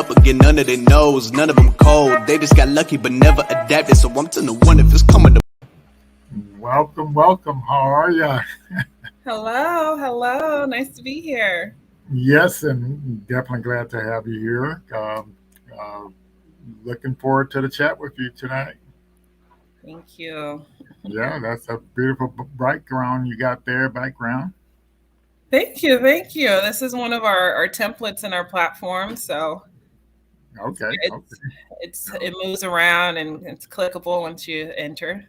up again, none of them knows, none of them cold. They just got lucky but never adapted. So I'm to the one if it's coming to. Welcome, welcome. How are you? Hello, hello. Nice to be here. Yes, and definitely glad to have you here. Uh, Looking forward to the chat with you tonight. Thank you. Yeah, that's a beautiful background you got there. Background. Thank you. Thank you. This is one of our templates in our platform. So Okay, it's okay. it moves around and it's clickable once you enter.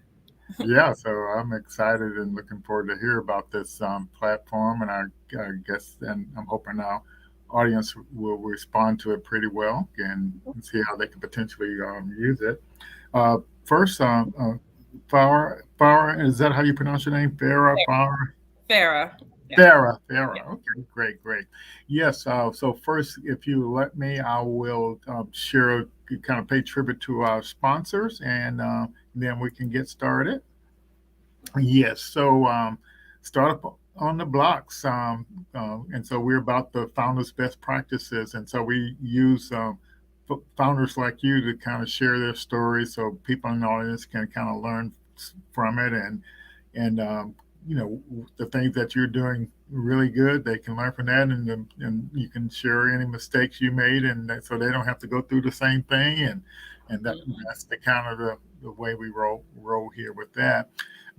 Yeah, so I'm excited and looking forward to hear about this platform, and I guess, and I'm hoping our audience will respond to it pretty well and see how they can potentially use it. Uh, First, Farah, is that how you pronounce your name? Farah? Farah. Yeah. Farah. Okay, great, great. Yes. So first, if you let me, I will share, kind of pay tribute to our sponsors, and then we can get started. Yes. So startup on the blocks, and so we're about the founders' best practices, and so we use founders like you to kind of share their stories, so people in the audience can kind of learn from it, and the things that you're doing really good, they can learn from that, and you can share any mistakes you made, and so they don't have to go through the same thing, and that's the kind of the way we roll here with that.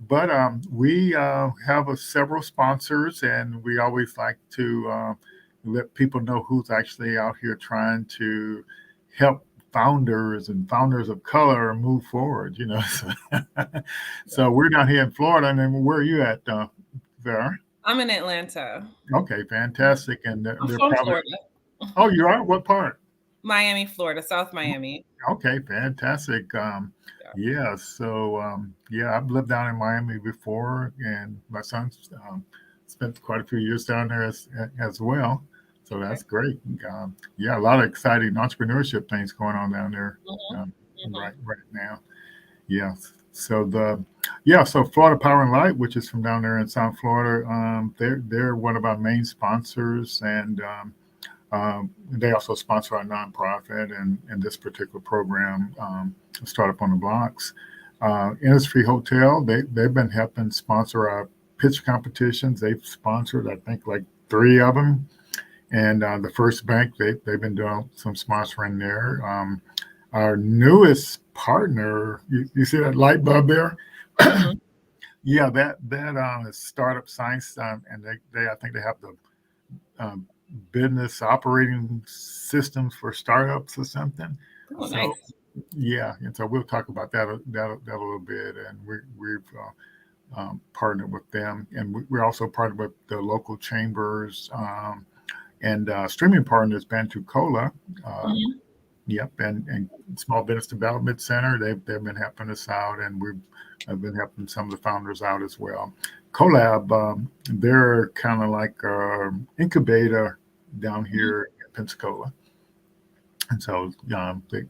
But we have several sponsors, and we always like to let people know who's actually out here trying to help founders and founders of color move forward. So we're down here in Florida, and then where are you at, Vera? I'm in Atlanta. Okay, fantastic. And I'm they're from probably. Florida. Oh, you are? What part? Miami, Florida, South Miami. Okay, fantastic. Yeah. Yeah, so yeah, I've lived down in Miami before, and my son's spent quite a few years down there as well. So Okay. that's great. Yeah, a lot of exciting entrepreneurship things going on down there Mhm, um, mhm. right now. Yeah. So Florida Power and Light, which is from down there in South Florida, they're one of our main sponsors, and they also sponsor our nonprofit and this particular program, Startup on the Blocks. Industry Hotel, they've been helping sponsor our pitch competitions. They've sponsored, I think, like three of them. And the First Bank, they've been doing some sponsoring there. Our newest partner, you see that light bulb there? Mhm. Yeah, that is Startup Science, and they I think they have the um, business operating systems for startups or something. Oh, So nice. yeah, and so we'll talk about that a little bit, and we've partnered with them, and we're also partnered with the local chambers and streaming partners, Bantucola. Uh, Mhm. Yep, and Small Business Development Center. They've been helping us out, and we've I've been helping some of the founders out as well. Collab, they're kind of like an incubator down Mhm. here in Pensacola, and so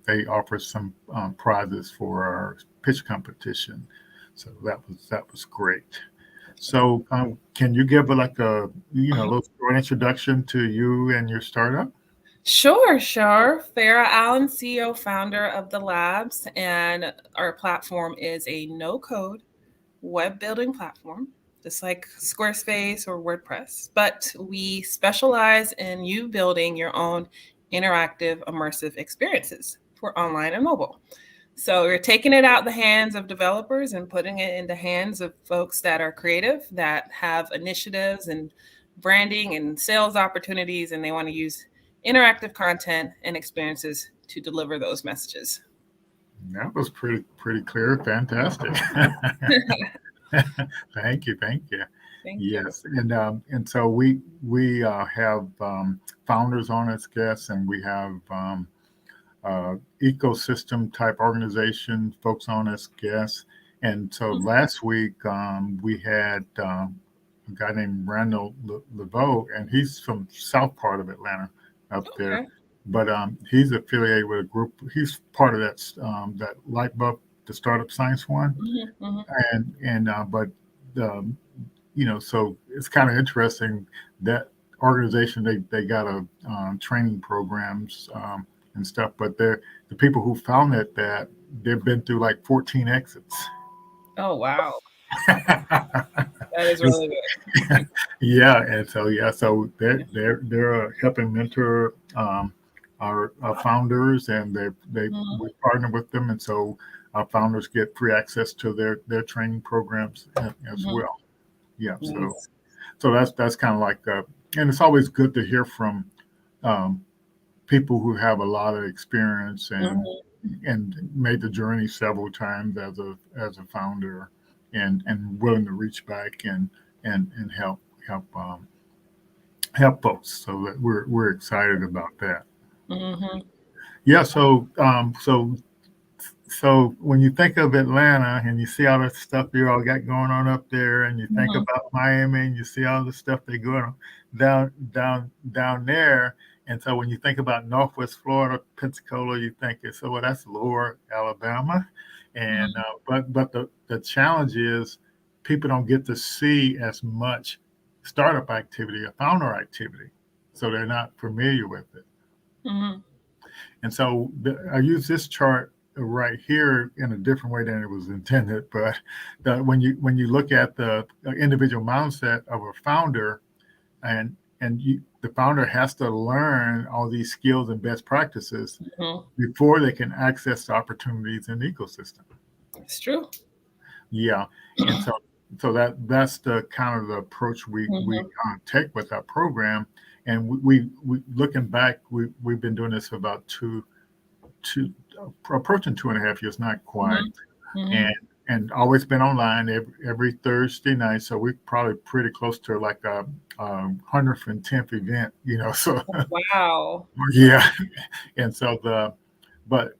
they offer some prizes for our pitch competition. So that was great. So can you give like a Uh-huh. little short introduction to you and your startup? Sure, sure. Farah Allen, CEO, founder of the Labs, and our platform is a no-code web building platform, just like Squarespace or WordPress. But we specialize in you building your own interactive, immersive experiences for online and mobile. So we're taking it out the hands of developers and putting it in the hands of folks that are creative, that have initiatives and branding and sales opportunities, and they want to use interactive content and experiences to deliver those messages. That was pretty clear. Fantastic. Thank you, thank you. Thank you. Yes, and so we have founders on as guests, and we have ecosystem type organization folks on as guests. And so last week we had a guy named Randall Leveau, and he's from south part of Atlanta up there, Okay. but he's affiliated with a group. He's part of that light bulb, the startup science one, Mhm, mhm. and but um, so it's kind of interesting that organization they got a training programs and stuff. But the people who founded that, they've been through like 14 exits. Oh, wow. That is really good. Yeah, and so so they're helping mentor our founders, and they Mhm. we partner with them, and so our founders get free access to their training programs as Mhm. well. Yeah, Nice. so that's kind of like, and it's always good to hear from um, people who have a lot of experience Mhm. and made the journey several times as a founder, and willing to reach back and help help folks. So that we're excited about that. Mhm. Yeah. So when you think of Atlanta and you see all the stuff you all got going on up there, and you think Mhm. about Miami and you see all the stuff they going on down there, and so when you think about Northwest Florida, Pensacola, you think it's, oh, well, that's lower Alabama, and Mhm. but the challenge is people don't get to see as much startup activity or founder activity, so they're not familiar with it. Mhm. And so I use this chart right here in a different way than it was intended. But when you look at the individual mindset of a founder, the founder has to learn all these skills and best practices Mhm. before they can access the opportunities in the ecosystem. It's true. Yeah, and so that's the kind of the approach we Mhm. take with our program. And we looking back, we've been doing this for about two approaching 2.5 years, not quite, Mhm. and Mhm. always been online every Thursday night. So we're probably pretty close to like a 110th event, So Wow. yeah, and so but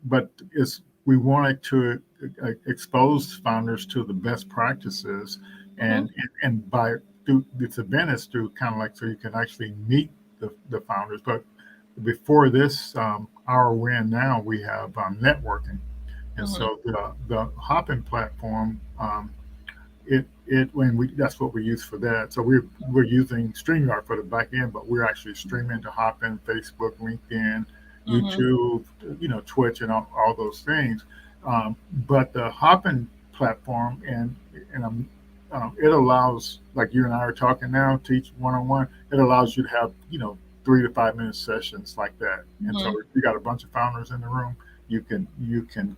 it's we wanted to expose founders to the best practices, Mhm. and by through this event is through kind of like, so you can actually meet the founders. But before this hour we're in now, we have networking, and Mhm. so the Hopin platform, it when we that's what we use for that. So we're using StreamYard for the back end, but we're actually streaming to Hopin, Facebook, LinkedIn, Mhm. YouTube, Twitch, and all those things. But the Hopin platform, it allows, like you and I are talking now, teach one on one. It allows you to have 3 to 5 minute sessions like that. And so Mhm. if you got a bunch of founders in the room, you can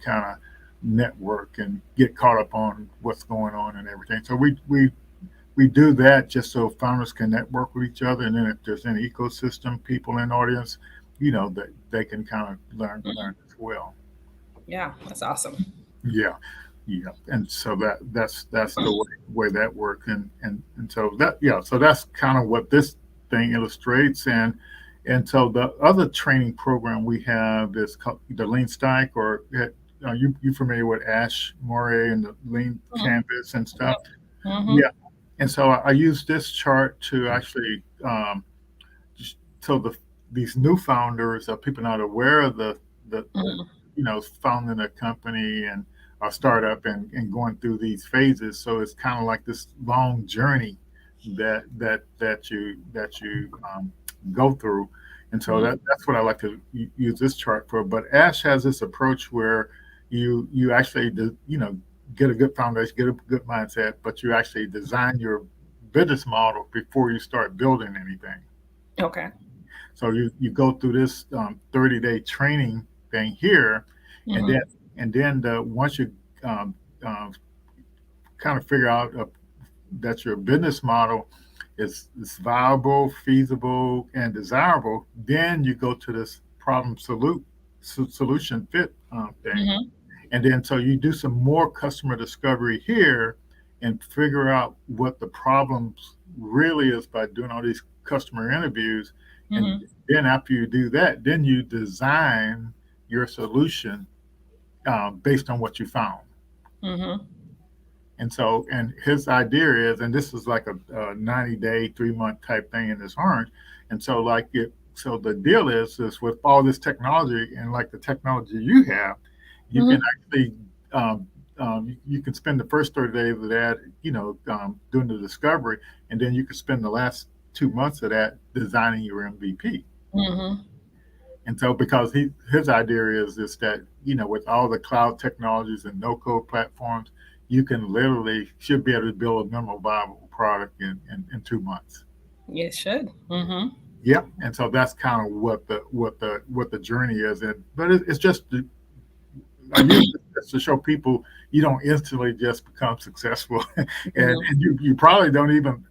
kind of network and get caught up on what's going on and everything. So we do that just so founders can network with each other, and then if there's any ecosystem people in the audience, that they can kind of learn Mhm. as well. Yeah, that's awesome. Yeah, yeah, and so that's the way that works, and so so that's kind of what this thing illustrates, and so the other training program we have is called the Lean Stack, or you familiar with Ash Moray and the Lean Mhm. Canvas and stuff? Yep. Mhm. Yeah, and so I use this chart to actually so these new founders, people not aware of the Mhm. founding a company and a startup, and going through these phases. So it's kind of like this long journey that you go through, and so Mhm. that's what I like to use this chart for. But Ash has this approach where you actually get a good foundation, get a good mindset, but you actually design your business model before you start building anything. Okay. So you go through this 30-day training thing here, and then Mhm. once you um, um, kind of figure out that your business model is viable, feasible, and desirable, then you go to this solution fit thing, Mhm. and then so you do some more customer discovery here and figure out what the problems really is by doing all these customer interviews. And Mhm. then after you do that, then you design your solution based on what you found. Mhm. And so, and his idea is, and this is like a 90-day, 3 month type thing in this orange. And so, so the deal is with all this technology, and like the technology you have, you can Mhm. actually, you can spend the first 30 days of that, doing the discovery, and then you can spend the last 2 months of that designing your MVP. Mhm. And so, because his idea is that, with all the cloud technologies and no code platforms, you can literally should be able to build a minimal viable product in 2 months. You should. Mm-hmm. Yep. And so that's kind of what the journey is. But it's just I use this to show people you don't instantly just become successful, and, Mm-hmm. and you probably don't even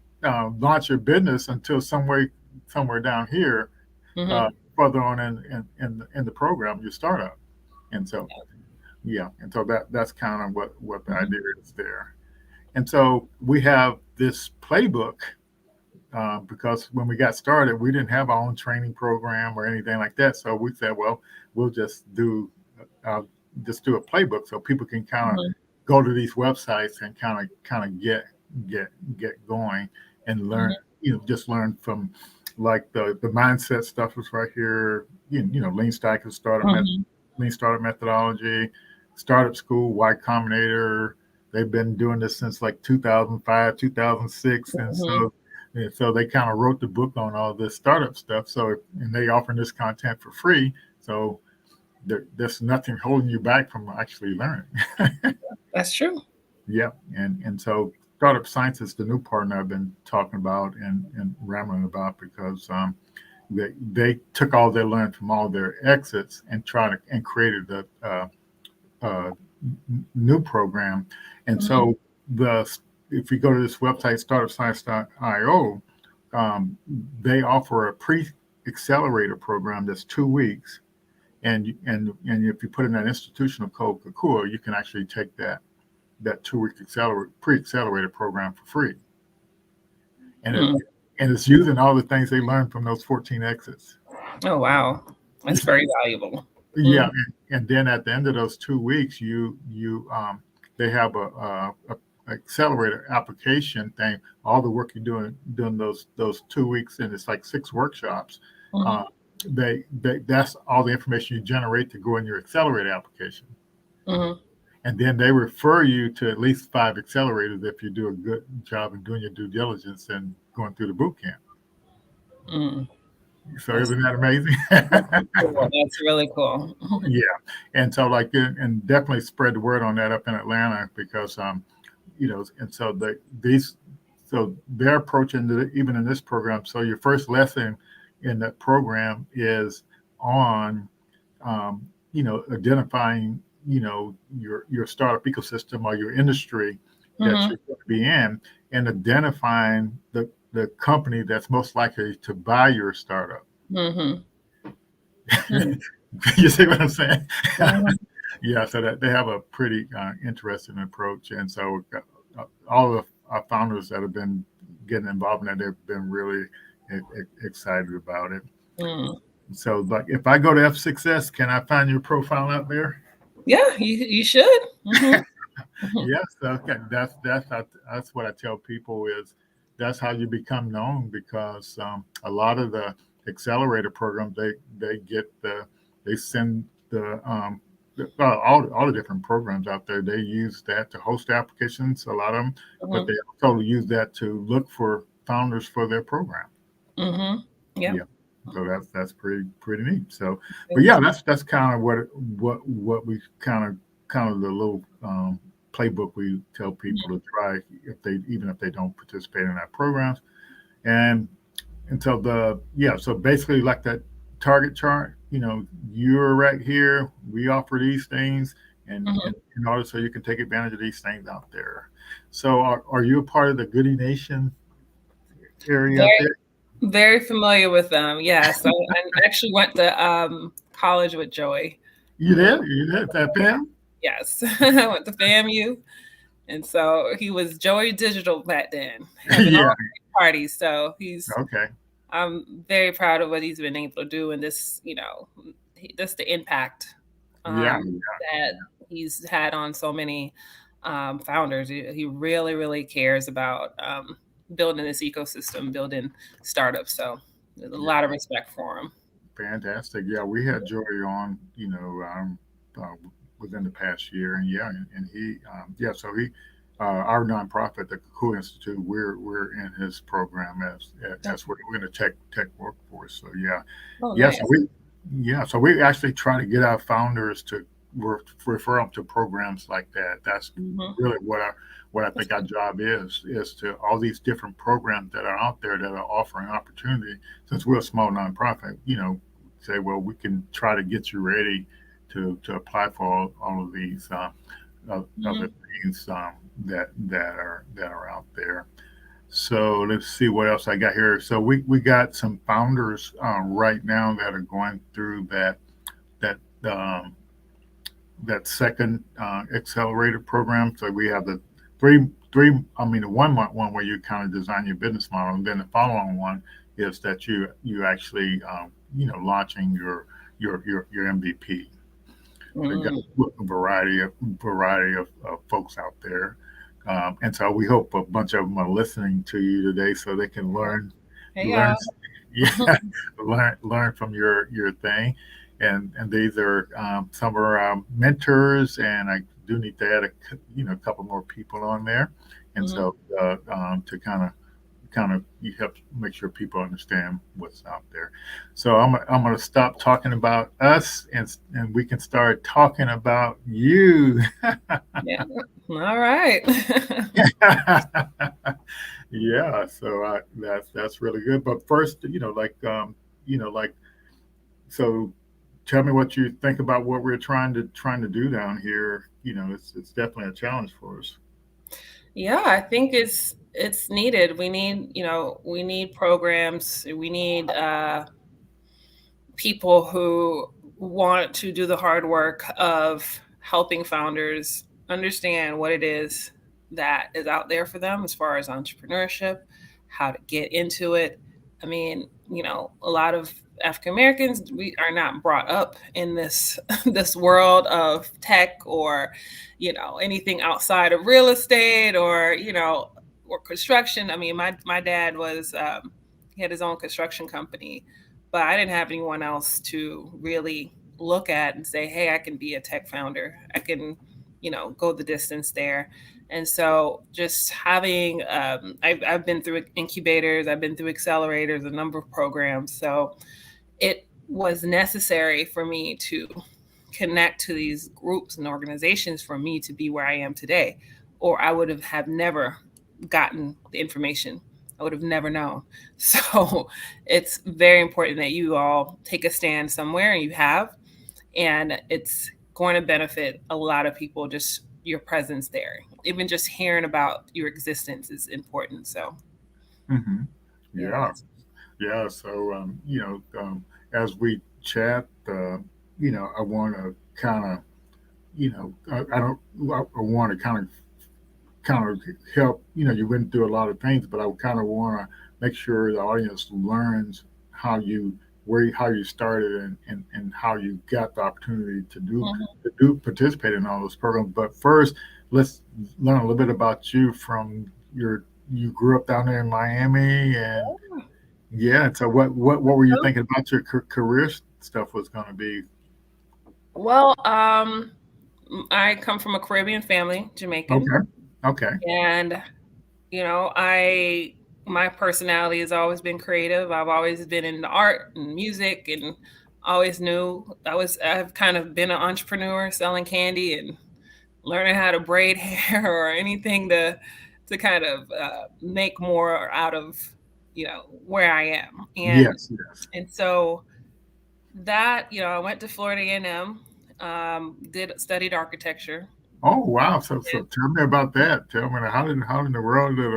launch your business until somewhere down here, Mm-hmm. further on in the program, your startup. And so yeah, and so that's kind of what the Mm-hmm. idea is there. And so we have this playbook, because when we got started, we didn't have our own training program or anything like that. So we said, well, we'll uh, just do a playbook so people can kind of Mm-hmm. go to these websites and kind of get going and learn. Just learn from, like, the mindset stuff is right here. Lean Stack is Mm-hmm. lean startup methodology, startup school, Y Combinator. They've been doing this since like 2005, 2006, and so they kind of wrote the book on all this startup stuff. So, and they offer this content for free. So there's nothing holding you back from actually learning. That's true. Yeah. And so startup science is the new partner I've been talking about and rambling about, because they took all they learned from all their exits and created a uh, new program. And Mm-hmm. so if you go to this website, startupscience.io, um, they offer a pre-accelerator program that's 2 weeks. And if you put in that institutional code Kukua, you can actually take that 2 week pre-accelerator program for free. And it Mm. and it's using all the things they learned from those 14 exits. Oh, wow. That's very valuable. Yeah, Mm-hmm. and then at the end of those 2 weeks, they have a accelerator application thing. All the work you're doing those 2 weeks, and it's like 6 workshops. Mm-hmm. Uh, that's all the information you generate to go in your accelerator application, Mm-hmm. and then they refer you to at least 5 accelerators if you do a good job in doing your due diligence and going through the boot camp. Mm. So That's isn't that amazing? cool. That's really cool. Yeah, and so, like, and definitely spread the word on that up in Atlanta, because and so they're approaching even in this program. So your first lesson in that program is on identifying your startup ecosystem or your industry that Mm-hmm. you're going to be in, and identifying the company that's most likely to buy your startup. Mm-hmm. Mm-hmm. You see what I'm saying? Mm-hmm. Yeah, so that they have a pretty interesting approach, and so all of our founders that have been getting involved in that, they've been really excited about it. Mm. So, like, if I go to F6S, can I find your profile out there? Yeah, you should. Mm-hmm. Mm-hmm. Yes, okay. That's what I tell people is that's how you become known, because a lot of the accelerator programs, they send all the different programs out there. They use that to host applications, a lot of them, but Mm-hmm. they also use that to look for founders for their program. Mm-hmm. Yeah. Yeah. So that's pretty neat. So, but yeah, that's kind of what we kind of the little playbook we tell people to try, even if they don't participate in our programs. And until so basically, like that target chart, you're right here. We offer these things, and Mm-hmm. in order so you can take advantage of these things out there. So, are you a part of the Goody Nation area out Very, there? very familiar with them. Yes, I actually went to college with Joey. You did? You did that, Pam? Yes, I went to FAMU, and so he was Joey Digital back then, having all Yeah. these parties. So Okay. I'm very proud of what he's been able to do, and this, just the impact Yeah. that he's had on so many founders. He really, really cares about building this ecosystem, building startups. So there's a lot of Yeah. respect for him. Fantastic. Yeah, we had Joey on, uh, within the past year, and yeah, and he, so our nonprofit, the Kukua Institute, we're in his program as Okay. we're in the tech workforce. So yeah, Oh, yes, nice. Yeah, so we actually try to get our founders to refer them to programs like that. That's Mhm. really what I think our job is to all these different programs that are out there that are offering opportunity. Since we're a small nonprofit, say, well, we can try to get you ready to apply for all of these other Mhm. things that are out there. So let's see what else I got here. So we got some founders right now that are going through that um, that second accelerator program. So we have the three. I mean, the 1 month one where you kind of design your business model, and then the following one is that you actually launching your MVP. So we got Mm. a variety of folks out there. And so we hope a bunch of them are listening to you today so they can Hey, learn, y'all. yeah, learn from your thing. And these are some of our mentors, and I do need to add a couple more people on there. And Mhm. so to kind of you help make sure people understand what's out there. So I'm going to stop talking about us and we can start talking about you. Yeah. All right. Yeah, so that's really good. But first, like so tell me what you think about what we're trying to do down here. It's definitely a challenge for us. Yeah, I think it's needed. We need programs. We need people who want to do the hard work of helping founders understand what it is that is out there for them as far as entrepreneurship, how to get into it. I mean, a lot of African Americans, we are not brought up in this this world of tech or, anything outside of real estate or construction. I mean, my dad was he had his own construction company, but I didn't have anyone else to really look at and say, hey, I can be a tech founder. I can, go the distance there. And so just having, I've been through incubators, I've been through accelerators, a number of programs. So it was necessary for me to connect to these groups and organizations for me to be where I am today, or I would have never gotten the information. I would have never known. So it's very important that you all take a stand somewhere, and you have, and it's going to benefit a lot of people. Just your presence there, even just hearing about your existence is important. So Hmm. yeah. Yeah, yeah. So as we chat, I want to kind of I don't I want to kind of help. You went through a lot of things, but I kind of want to make sure the audience learns how you how you started and how you got the opportunity Mhm. to do participate in all those programs. But first, let's learn a little bit about you from you grew up down there in Miami, and yeah. So what were you thinking about your career stuff was going to be? Well, I come from a Caribbean family, Jamaican, Okay, okay, and I my personality has always been creative. I've always been in the art and music, and always knew I've kind of been an entrepreneur selling candy and learning how to braid hair or anything to kind of make more out of where I am. yes, yes. And so that, I went to Florida A&M, did studied architecture. Oh wow! So tell me about that. Tell me how in the world did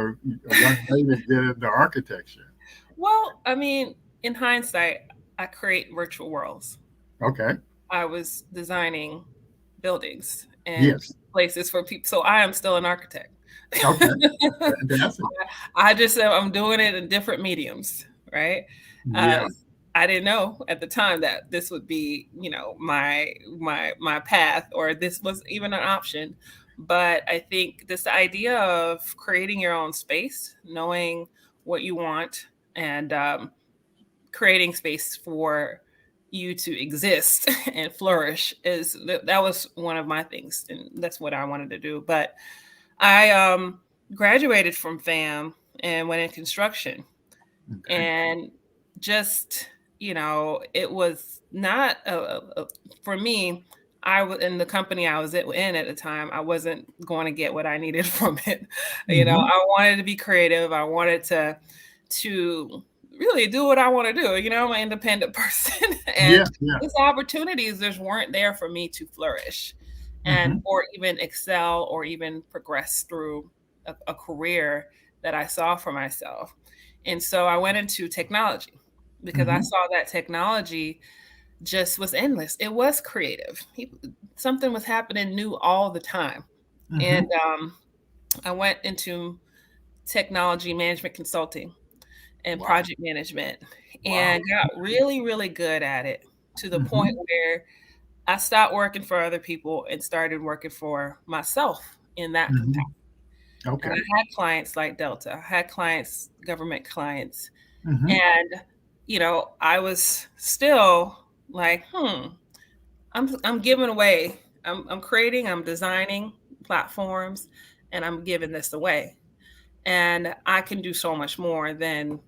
a young lady get into architecture? Well, I mean, in hindsight, I create virtual worlds. Okay. I was designing buildings and Yes. places for people. So I am still an architect. Okay. Fantastic. I just said I'm doing it in different mediums, right? Uh, Yeah. I didn't know at the time that this would be, my path, or this was even an option. But I think this idea of creating your own space, knowing what you want, and creating space for you to exist and flourish that was one of my things, and that's what I wanted to do. But I graduated from FAM and went in construction, Okay. and just it was not for me. I was in the company I was in at the time. I wasn't going to get what I needed from it. Hmm. I wanted to be creative. I wanted to really do what I want to do. I'm an independent person, Yeah, and yeah. these opportunities just weren't there for me to flourish, and Hmm. or even excel or even progress through a career that I saw for myself. And so I went into technology because I Hmm. saw that technology just was endless. It was creative. Something was happening new all the time. And Hmm. I went into technology management consulting and Wow. project management Wow. and got really, really good at it to the point Hmm. where I stopped working for other people and started working for myself in that Hmm. capacity. And Okay. I had clients like Delta, I had clients, government clients, Hmm. and I was still like, I'm giving away. I'm creating, I'm designing platforms, and I'm giving this away. And I can do so much more than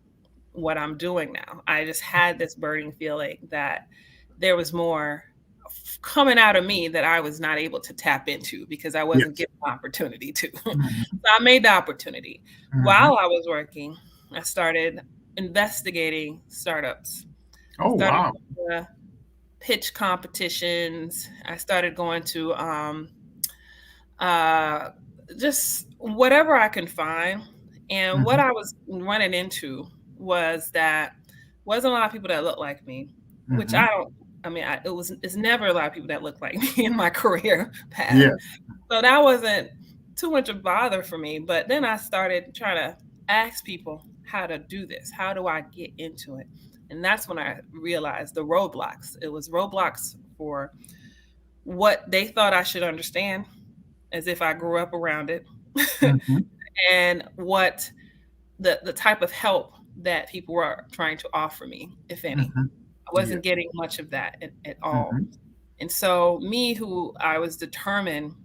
what I'm doing now. I just had this burning feeling that there was more coming out of me that I was not able to tap into because I wasn't Yes. given the opportunity to. So Hmm. I made the opportunity. Hmm. While I was working, I started investigating startups. Oh, Started wow. going to pitch competitions. I started going to uh, just whatever I can find. And what Hmm. I was running into was that wasn't a lot of people that looked like me, which I Hmm. don't. I mean, it's never a lot of people that look like me in my career path. Yes. So that wasn't too much of a bother for me. But then I started trying to ask people how to do this. How do I get into it? And that's when I realized the roadblocks. It was roadblocks for what they thought I should understand, as if I grew up around it, Hmm. and what the type of help that people were trying to offer me, if any. Hmm. I Yeah. wasn't getting much of that at all. Hmm. And so me, who I was determined,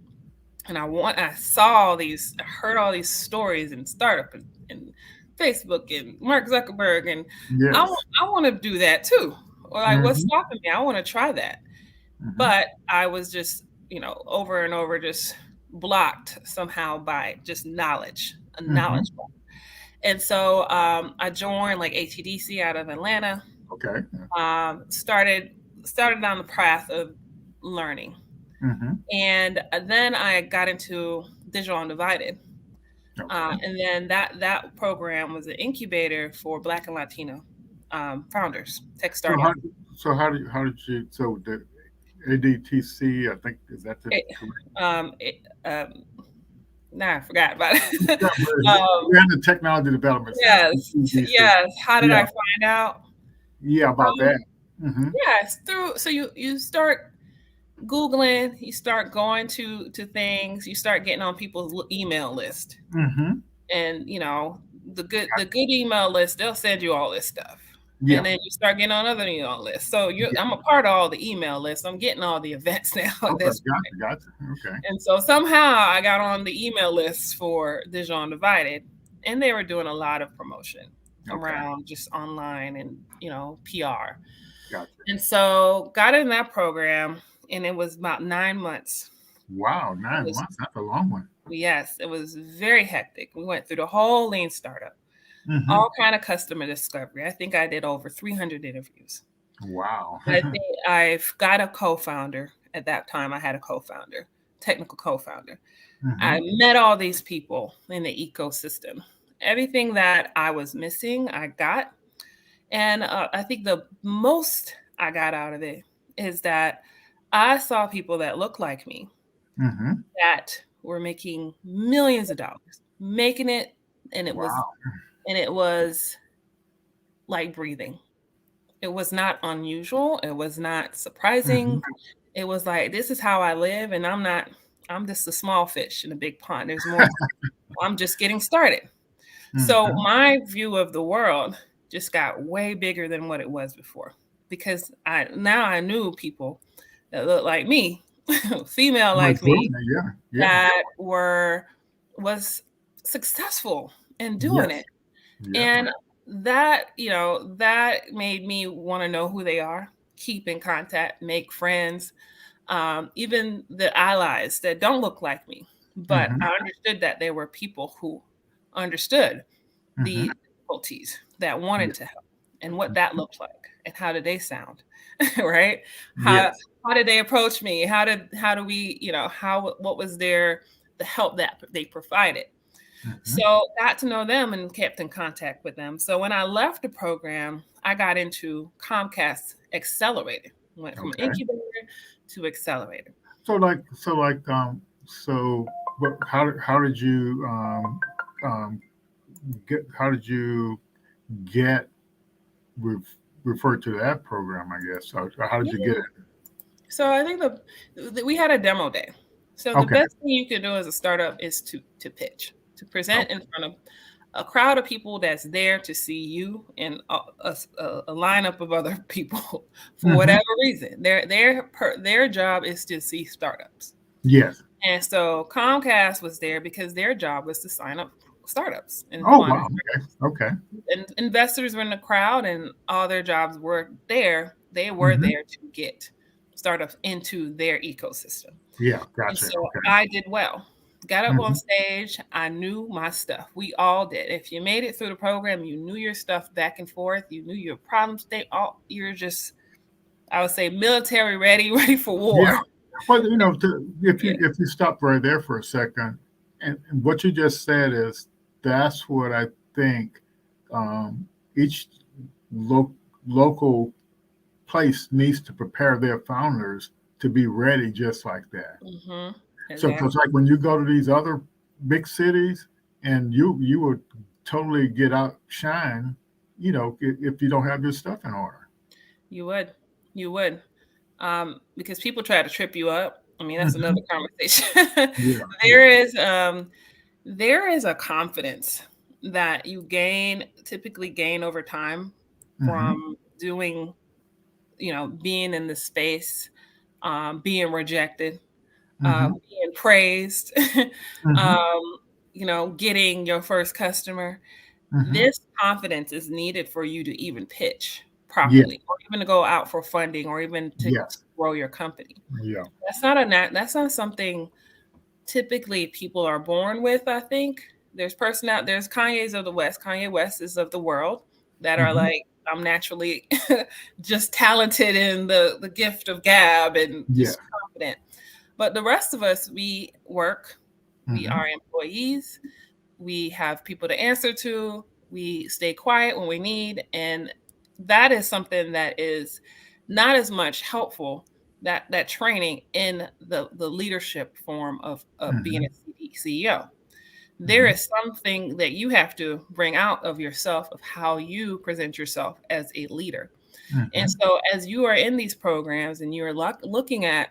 and I saw these, I heard all these stories and startup and Facebook and Mark Zuckerberg, and Yes. I want to do that too. Or like, what's Hmm. stopping me? I want to try that. Hmm. But I was just, over and over just blocked somehow by just knowledge, a Hmm. knowledge block. And so I joined like ATDC out of Atlanta, Okay. started down the path of learning. Hmm. And then I got into Digital Undivided. Okay. And then that program was an incubator for Black and Latino founders, tech So how startups. how did you so the ADTC, I think, is that the It, correct? it, nah, I forgot about it. Yeah, but um, we're in the technology development center, yes, EDC. yes. How did Yeah, I find out? yeah, about Um, that. Hmm. yes, through. So you start Googling, you start going to things, you start getting on people's email list, Hmm. and the good email list, they'll send you all this stuff. And Yeah, then you start getting on other email lists. So yeah. I'm a part of all the email lists. I'm getting all the events now at Okay, this point. gotcha, gotcha. Okay. And so somehow I got on the email list for Digital Undivided, and they were doing a lot of promotion Okay, around just online and PR. gotcha. And so got in that program, and it was about 9 months. Wow, It nine was months. That's a long one. Yes, it was very hectic. We went through the whole lean startup, Hmm. all kind of customer discovery. I think I did over 300 interviews. Wow. I think I've got a co-founder. At that time, I had a co-founder, technical co-founder. I Hmm. met all these people in the ecosystem. Everything that I was missing, I got. And I think the most I got out of it is that I saw people that looked like me Hmm. that were making millions of dollars, making it, and Wow. it was like breathing. It was not unusual. It was not surprising. Hmm. It was like, this is how I live, and I'm just a small fish in a big pond. There's more. I'm just getting started. So Hmm. my view of the world just got way bigger than what it was before because I knew people that looked like me, female Well, like me, absolutely. Yeah, yeah, that was successful in doing yes, it. yeah. And that, that made me want to know who they are, keep in contact, make friends, even the allies that don't look like me. But Mm-hmm. I understood that there were people who understood Mm-hmm. the difficulties, that wanted Yeah. to help, and what that looked like, and how did they sound, right? How Yes. how did they approach me? How do we, what was the help that they provided? Mm-hmm. So got to know them and kept in contact with them. So when I left the program, I got into Comcast Accelerator, went from Okay. incubator to accelerator. So what, how did you um, how did you get re- referred to that program? I guess. So how did Yeah. you get it? So I think we had a demo day. So the Okay. best thing you can do as a startup is to pitch, to present in Okay. front of a crowd of people that's there to see you and a lineup of other people for Mm-hmm. whatever reason. Their job is to see startups. Yes. And so Comcast was there because their job was to sign up startups and Oh fund. wow. Okay. Okay. And investors were in the crowd, and all their jobs were there. They were Mm-hmm. there to get startups into their ecosystem. Yeah. And Gotcha. so Okay. I did well. Got up on Mm-hmm. stage. I knew my stuff. We all did. If you made it through the program, you knew your stuff back and forth. You knew your problems. You're just, I would say, military ready, ready for Yeah. war. Well, Yeah. if you stop right there for a second, and what you just said is that's what I think each lo- local place needs to prepare their founders to be ready just like that. Hmm. So, because Exactly. like when you go to these other big cities, and you would totally get outshine, if you don't have your stuff in order. You would. You would. Because people try to trip you up. I mean, that's Hmm. another conversation. Yeah, there yeah. is there is a confidence that you typically gain over time Hmm. from doing, being in the space, being rejected, Hmm. being praised, Hmm. um, getting your first customer. Hmm. This confidence is needed for you to even pitch Yeah. properly, or even to go out for funding, or even to Yes. grow your company. Yeah. That's not something typically people are born with. I think there's Kanye's of the West, Kanye West is of the world, that are Hmm. like, I'm naturally just talented in the gift of gab and Yeah. just confident. But the rest of us, we work, we Hmm. are employees, we have people to answer to, we stay quiet when we need, and that is something that is not as much helpful, that training in the leadership form of being Hmm. a CEO. There Hmm. is something that you have to bring out of yourself, of how you present yourself as a leader. And Hmm. so as you are in these programs and you're looking at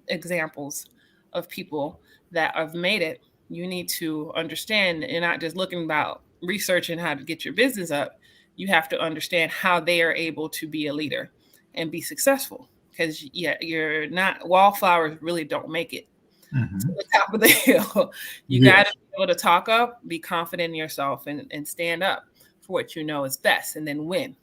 examples of people that have made it, you need to understand you're not just looking about researching how to get your business up. You have to understand how they are able to be a leader and be successful. Because yeah, you're not wallflowers really don't make it to Hmm. the top of the hill. You got to Yes. be able to talk up, be confident in yourself, and stand up for what you know is best, and then win,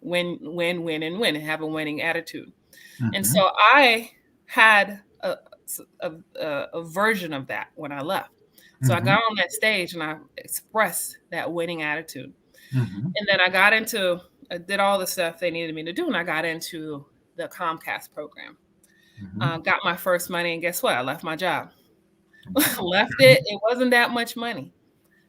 and have a winning attitude. And Hmm. so I had a version of that when I left. So I Hmm. got on that stage and I expressed that winning attitude. Hmm. And then I did all the stuff they needed me to do, and I got into the Comcast program. Hmm. Got my first money, and guess what? I left my job. Wow. Left it. It wasn't that much money,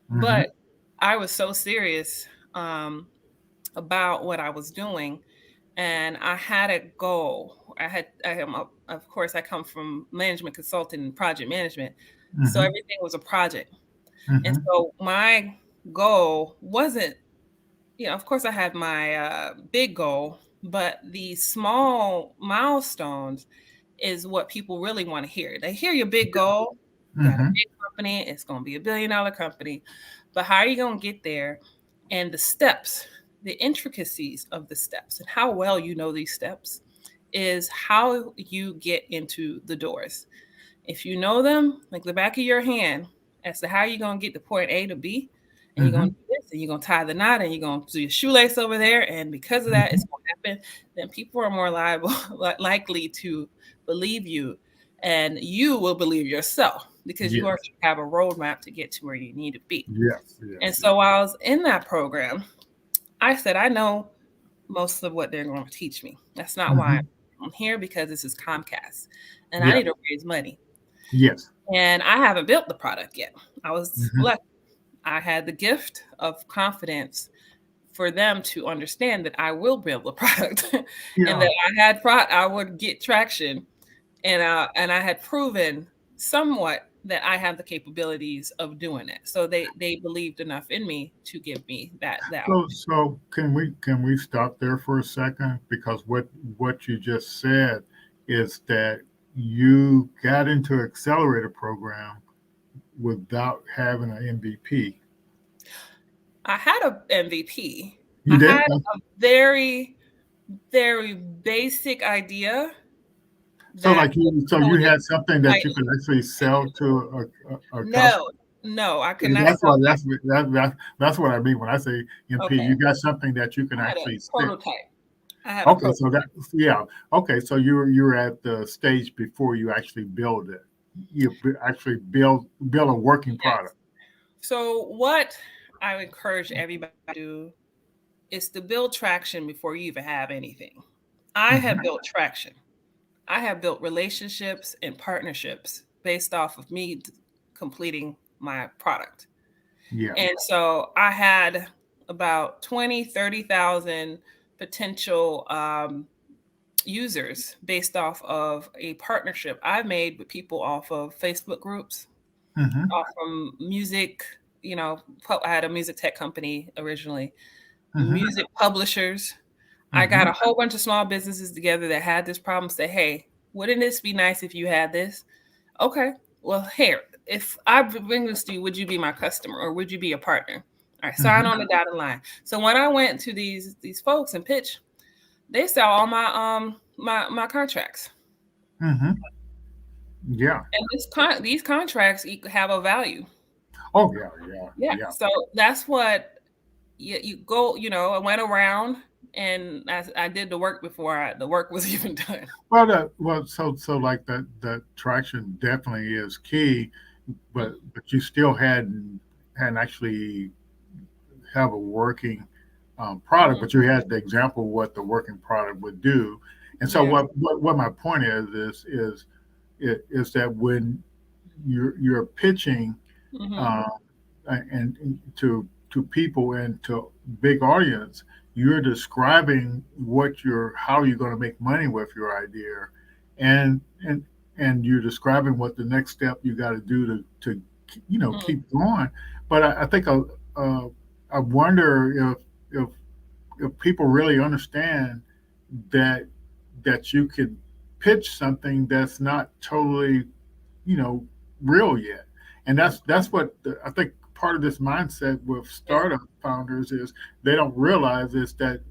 Hmm. but I was so serious about what I was doing, and I had a goal. Of course, I come from management consulting and project management, so Hmm. everything was a project. And Hmm. so my goal wasn't, of course, I had my big goal, but the small milestones is what people really want to hear. They hear your big goal. You got a Hmm. big company. It's going to be $1 billion company, but how are you going to get there? And the steps, the intricacies of the steps, and how well you know these steps is how you get into the doors. If you know them like the back of your hand as to how you're going to get to point A to B, and you're going Hmm. to do this, and you're going to tie the knot and you're going to do your shoelace over there. And because of that, it's going to happen. Then people are more liable, likely to believe you, and you will believe yourself because you Yes. already have a roadmap to get to where you need to be. Yes. And so while I was in that program, I said, I know most of what they're going to teach me. That's not why I'm here, because this is Comcast and I need to raise money. Yes. And I haven't built the product yet. I was lucky. I had the gift of confidence for them to understand that I will build the product and that I would get traction. And I had proven somewhat that I have the capabilities of doing it. So they believed enough in me to give me that. So can we stop there for a second? Because what you just said is that you got into an accelerator program without having an MVP. I had a MVP. You did? Had a very, very basic idea. So you had something that you could actually sell to a customer? No, I could not. That's what I mean when I say MP. Okay. You got something that you can actually prototype. I had okay, so okay. So you were at the stage before you actually build it. You actually build a working product. So what I encourage everybody to do is to build traction before you even have anything. I have built traction. I have built relationships and partnerships based off of me completing my product. Yeah. And so I had about 20, 30,000 potential users based off of a partnership I've made with people off of Facebook groups, off from music. I had a music tech company originally, music publishers. I got a whole bunch of small businesses together that had this problem. Say, hey, wouldn't this be nice if you had this? Okay, well, here, if I bring this to you, would you be my customer or would you be a partner? All right, sign on the dotted line. So when I went to these folks and pitch, they saw all my my contracts. Yeah. And these contracts have a value. Oh yeah. So that's what you go. I went around and I did the work before the work was even done. So like that traction definitely is key, but you still hadn't actually have a working product, but you had the example of what the working product would do. And so what my point is that when you're pitching and to people and to big audience, you're describing how you're going to make money with your idea, and you're describing what the next step you got to do to keep going. But I think I wonder if people really understand that you could pitch something that's not totally real yet. And that's what I think part of this mindset with startup founders is they don't realize is that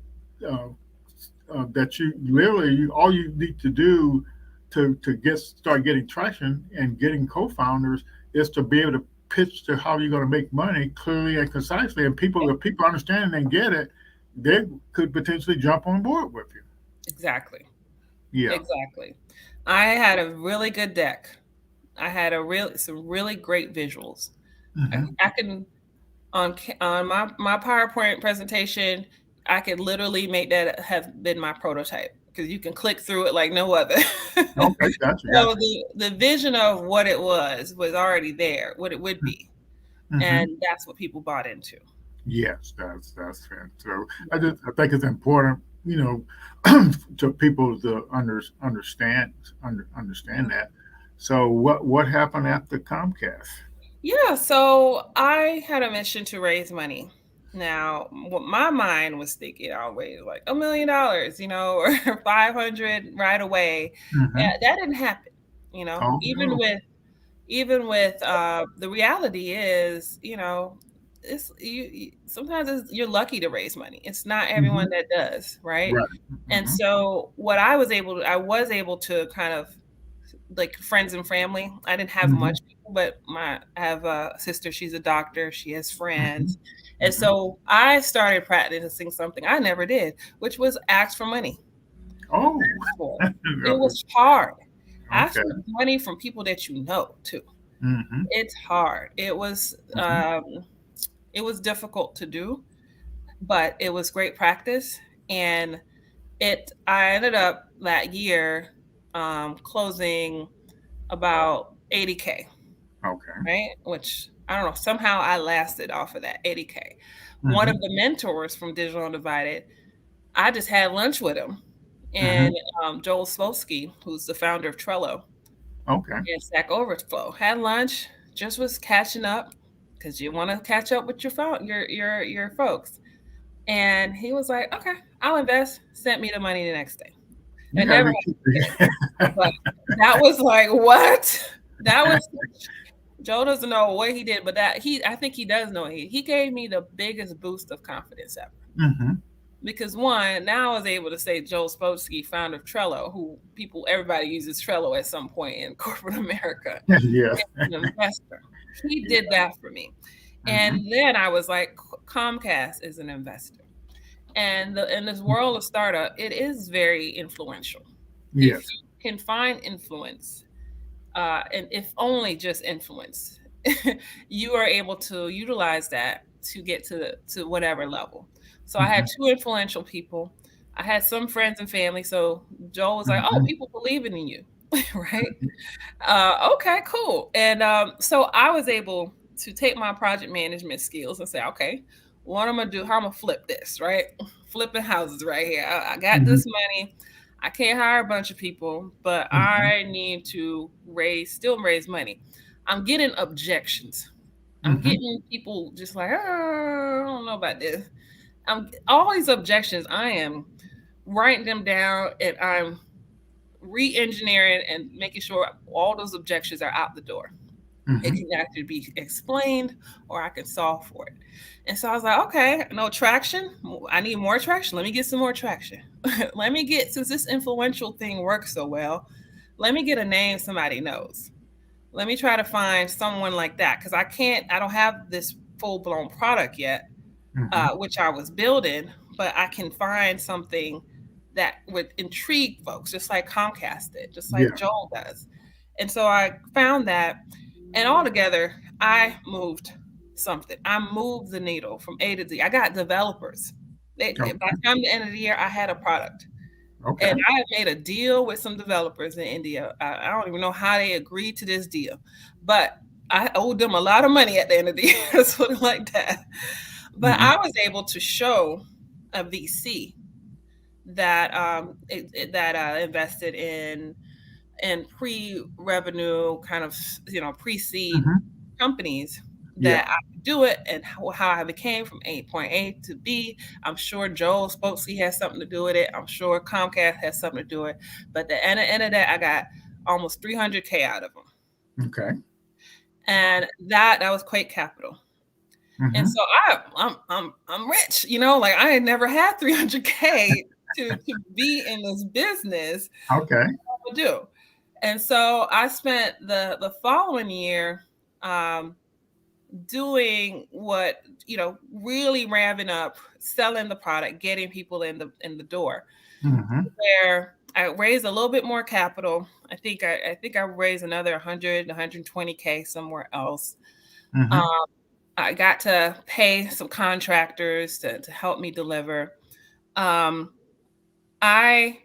that you literally all you need to do to start getting traction and getting co-founders is to be able to pitch to how you're going to make money clearly and concisely. And if people understand and get it, they could potentially jump on board with you. Exactly. Yeah. Exactly. I had a really good deck. I had some really great visuals. I can on my PowerPoint presentation, I could literally make that have been my prototype because you can click through it like no other. Okay, gotcha. So the vision of what it was already there, what it would be, and that's what people bought into. Yes, that's fair. So I think it's important, to people to understand that. So what happened after Comcast? Yeah, so I had a mission to raise money. Now, what my mind was thinking always like $1 million, or 500 right away. That didn't happen. Oh, Even with the reality is, it's sometimes you're lucky to raise money. It's not everyone that does, right? And so what I was able to kind of like friends and family. I didn't have much people, but I have a sister. She's a doctor. She has friends, And so I started practicing something I never did, which was ask for money. Oh, For it. It was hard. Ask okay. for money from people that you know too. Mm-hmm. It's hard. It was difficult to do, but it was great practice. And I ended up that year closing about 80K, Okay. right? Which I don't know, somehow I lasted off of that 80K. One of Mm-hmm. the mentors from Digital Undivided, I just had lunch with him. Mm-hmm. And Joel Spolsky, who's the founder of Trello Okay. and Stack Overflow, had lunch, just was catching up because you want to catch up with your folks. And he was like, "Okay, I'll invest." Sent me the money the next day. You It gotta never be happened again. But that was like, what? That was Joe doesn't know what he did, but I think he does know he gave me the biggest boost of confidence ever. Mm-hmm. Because one, now I was able to say Joel Spolsky, founder of Trello, who everybody uses Trello at some point in corporate America, Yes. is an investor. He did that for me. Mm-hmm. And then I was like, Comcast is an investor. And in this world of startup, it is very influential. If Yes. you can find influence, and if only just influence, you are able to utilize that to get to whatever level. So I had Mm-hmm. two influential people. I had some friends and family. So Joel was like, "Oh, Mm-hmm. people believing in you," right? Okay, cool. And so I was able to take my project management skills and say, "Okay, what I'm gonna do? How I'm gonna flip this, right? Flipping houses right here. I got Mm-hmm. this money. I can't hire a bunch of people, but Mm-hmm. I need to still raise money. I'm getting objections. I'm Mm-hmm. getting people just like, oh, I don't know about this. I'm all these objections. I am writing them down and I'm re-engineering and making sure all those objections are out the door. It Mm-hmm. can actually be explained or I can solve for it. And so I was like, okay, no traction. I need more traction. Let me get some more traction. Let me get, since this influential thing works so well, let me get a name somebody knows. Let me try to find someone like that because I don't have this full blown product yet, Mm-hmm. which I was building, but I can find something that would intrigue folks, just like Comcast did, just like Yeah. Joel does. And so I found that, and altogether, I moved something. I moved the needle from A to Z. I got developers. By Okay. the time the end of the year, I had a product. Okay. And I made a deal with some developers in India. I don't even know how they agreed to this deal, but I owed them a lot of money at the end of the year, something like that. But Mm-hmm. I was able to show a VC that invested in pre-revenue kind of pre-seed Mm-hmm. companies Yeah. that I could do it and how I became from point A to B. I'm sure Joel Spokesy has something to do with it. I'm sure Comcast has something to do with it. But at the end of that, I got almost 300K out of them, Okay. and that was Quake Capital. And Mm-hmm. so I'm rich, like I had never had 300K to be in this business. Okay. I do. And so I spent the following year doing what really ramping up, selling the product, getting people in the door. Mm-hmm. Where I raised a little bit more capital. I think I raised another 100, 120K somewhere else. Mm-hmm. Um, I got to pay some contractors to help me deliver. Um, I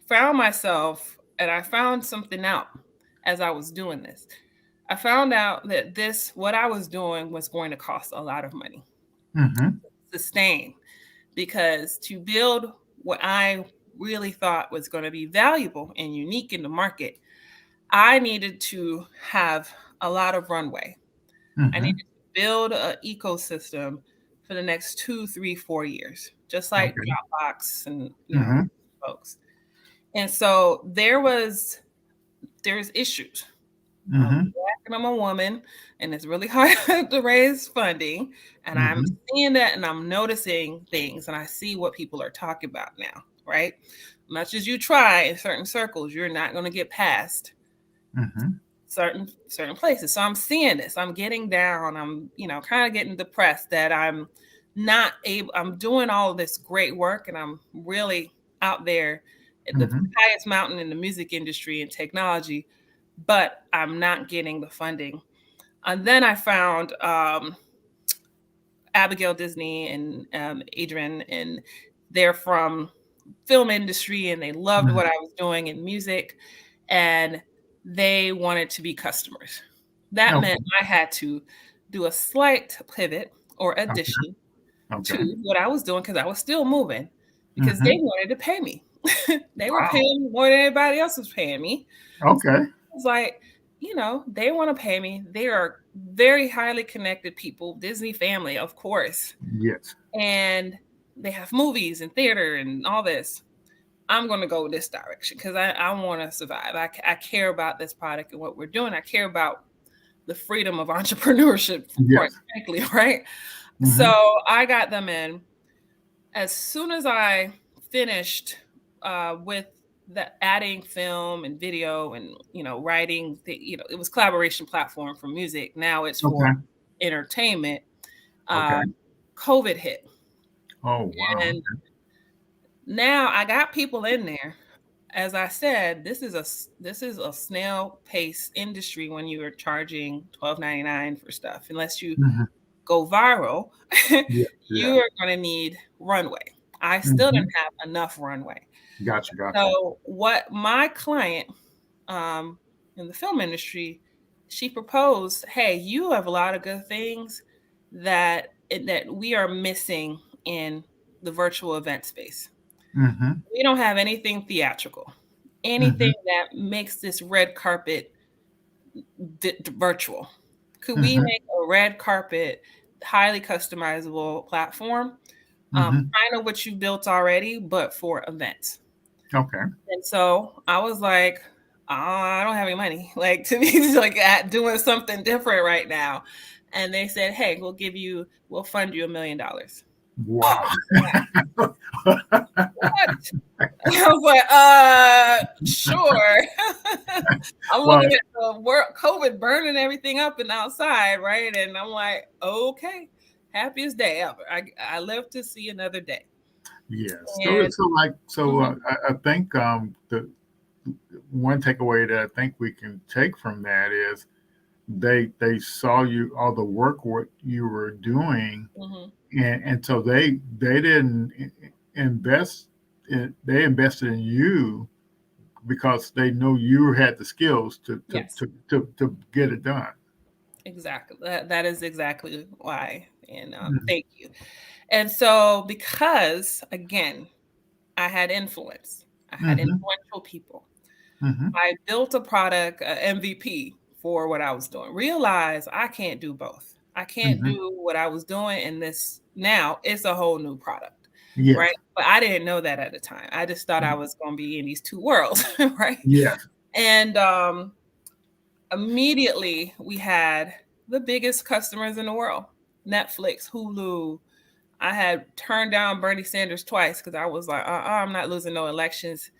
found myself, and I found something out as I was doing this. I found out that what I was doing was going to cost a lot of money Mm-hmm. to sustain, because to build what I really thought was going to be valuable and unique in the market, I needed to have a lot of runway. I Mm-hmm. needed to build an ecosystem for the next 2, 3, 4 years, just like Okay. Dropbox and Mm-hmm. folks. And so there's issues. I'm Mm-hmm. black and I'm a woman, and it's really hard to raise funding. And I'm Mm-hmm. seeing that, and I'm noticing things, and I see what people are talking about now, right? Much as you try in certain circles, you're not going to get past Mm-hmm. certain places. So I'm seeing this. I'm getting down. I'm kind of getting depressed that I'm not able, I'm doing all of this great work and I'm really out there at the Mm-hmm. highest mountain in the music industry and technology, but I'm not getting the funding. And then I found Abigail Disney and Adrian, and they're from film industry and they loved Mm-hmm. what I was doing in music and they wanted to be customers. That Okay. meant I had to do a slight pivot or Okay. addition Okay. to what I was doing because I was still moving because Mm-hmm. they wanted to pay me. They were Wow. paying more than anybody else was paying me. Okay. It's like, they want to pay me. They are very highly connected people, Disney family, of course. Yes. And they have movies and theater and all this. I'm going to go this direction because I want to survive. I care about this product and what we're doing. I care about the freedom of entrepreneurship, quite Yes. frankly, right? Mm-hmm. So I got them in. As soon as I finished with the adding film and video and writing, it was collaboration platform for music. Now it's for Okay. entertainment. Okay. Uh, COVID hit, Oh, wow. and now I got people in there. As I said, this is a snail pace industry when you are charging $12.99 for stuff. Unless you Mm-hmm. go viral, Yeah. you Yeah. are going to need runway. I still Mm-hmm. didn't have enough runway. Gotcha. Gotcha. So what my client um, in the film industry, she proposed, hey, you have a lot of good things that we are missing in the virtual event space. Mm-hmm. We don't have anything theatrical, Mm-hmm. anything that makes this red carpet virtual. Could we Mm-hmm. make a red carpet, highly customizable platform, Mm-hmm. kind of what you built already, but for events? Okay. And so I was like, I don't have any money, like to be like doing something different right now. And they said, hey, we'll fund you $1 million. Wow. What? I was like, sure. I'm Well, looking at the world, COVID burning everything up and outside, right? And I'm like, okay, happiest day ever. I live to see another day. yes. And mhm, I think the one takeaway that I think we can take from that is they saw you all the work what you were doing, mhm. and so they didn't invest they invested in you because they knew you had the skills Yes, to get it done. exactly. That is exactly why. And Mhm. thank you. And so, because again, I had influence, I had Mhm. influential people. Mhm. I built a product, MVP for what I was doing. Realize I can't do both. I can't Mhm. do what I was doing in this now. It's a whole new product, right? Yes. But I didn't know that at the time. I just thought I was going to be in these two worlds, right? Yes. And immediately we had the biggest customers in the world: Netflix, Hulu. I had turned down Bernie Sanders twice because I was like, I'm not losing no elections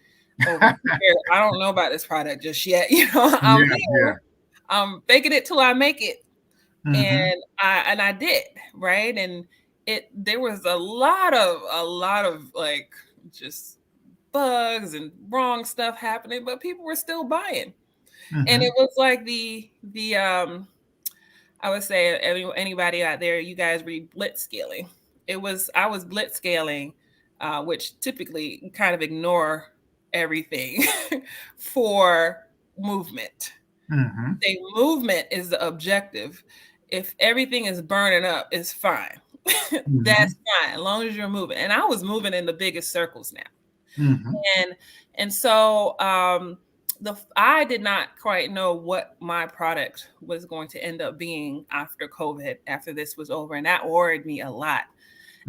over here. I don't know about this product just yet. I'm Yeah. Yeah. here. I'm faking it till I make it. Mhm. And I did, right? And there was a lot of like just bugs and wrong stuff happening, but people were still buying. And it Mhm. was like the I would say anybody out there, you guys read blitz scaling. I was blitz scaling, which typically kind of ignore everything for movement. Mhm. Say movement is the objective. If everything is burning up, it's fine. That's Mhm. fine, as long as you're moving. And I was moving in the biggest circles now. Mhm. And so I did not quite know what my product was going to end up being after COVID, after this was over, and that worried me a lot.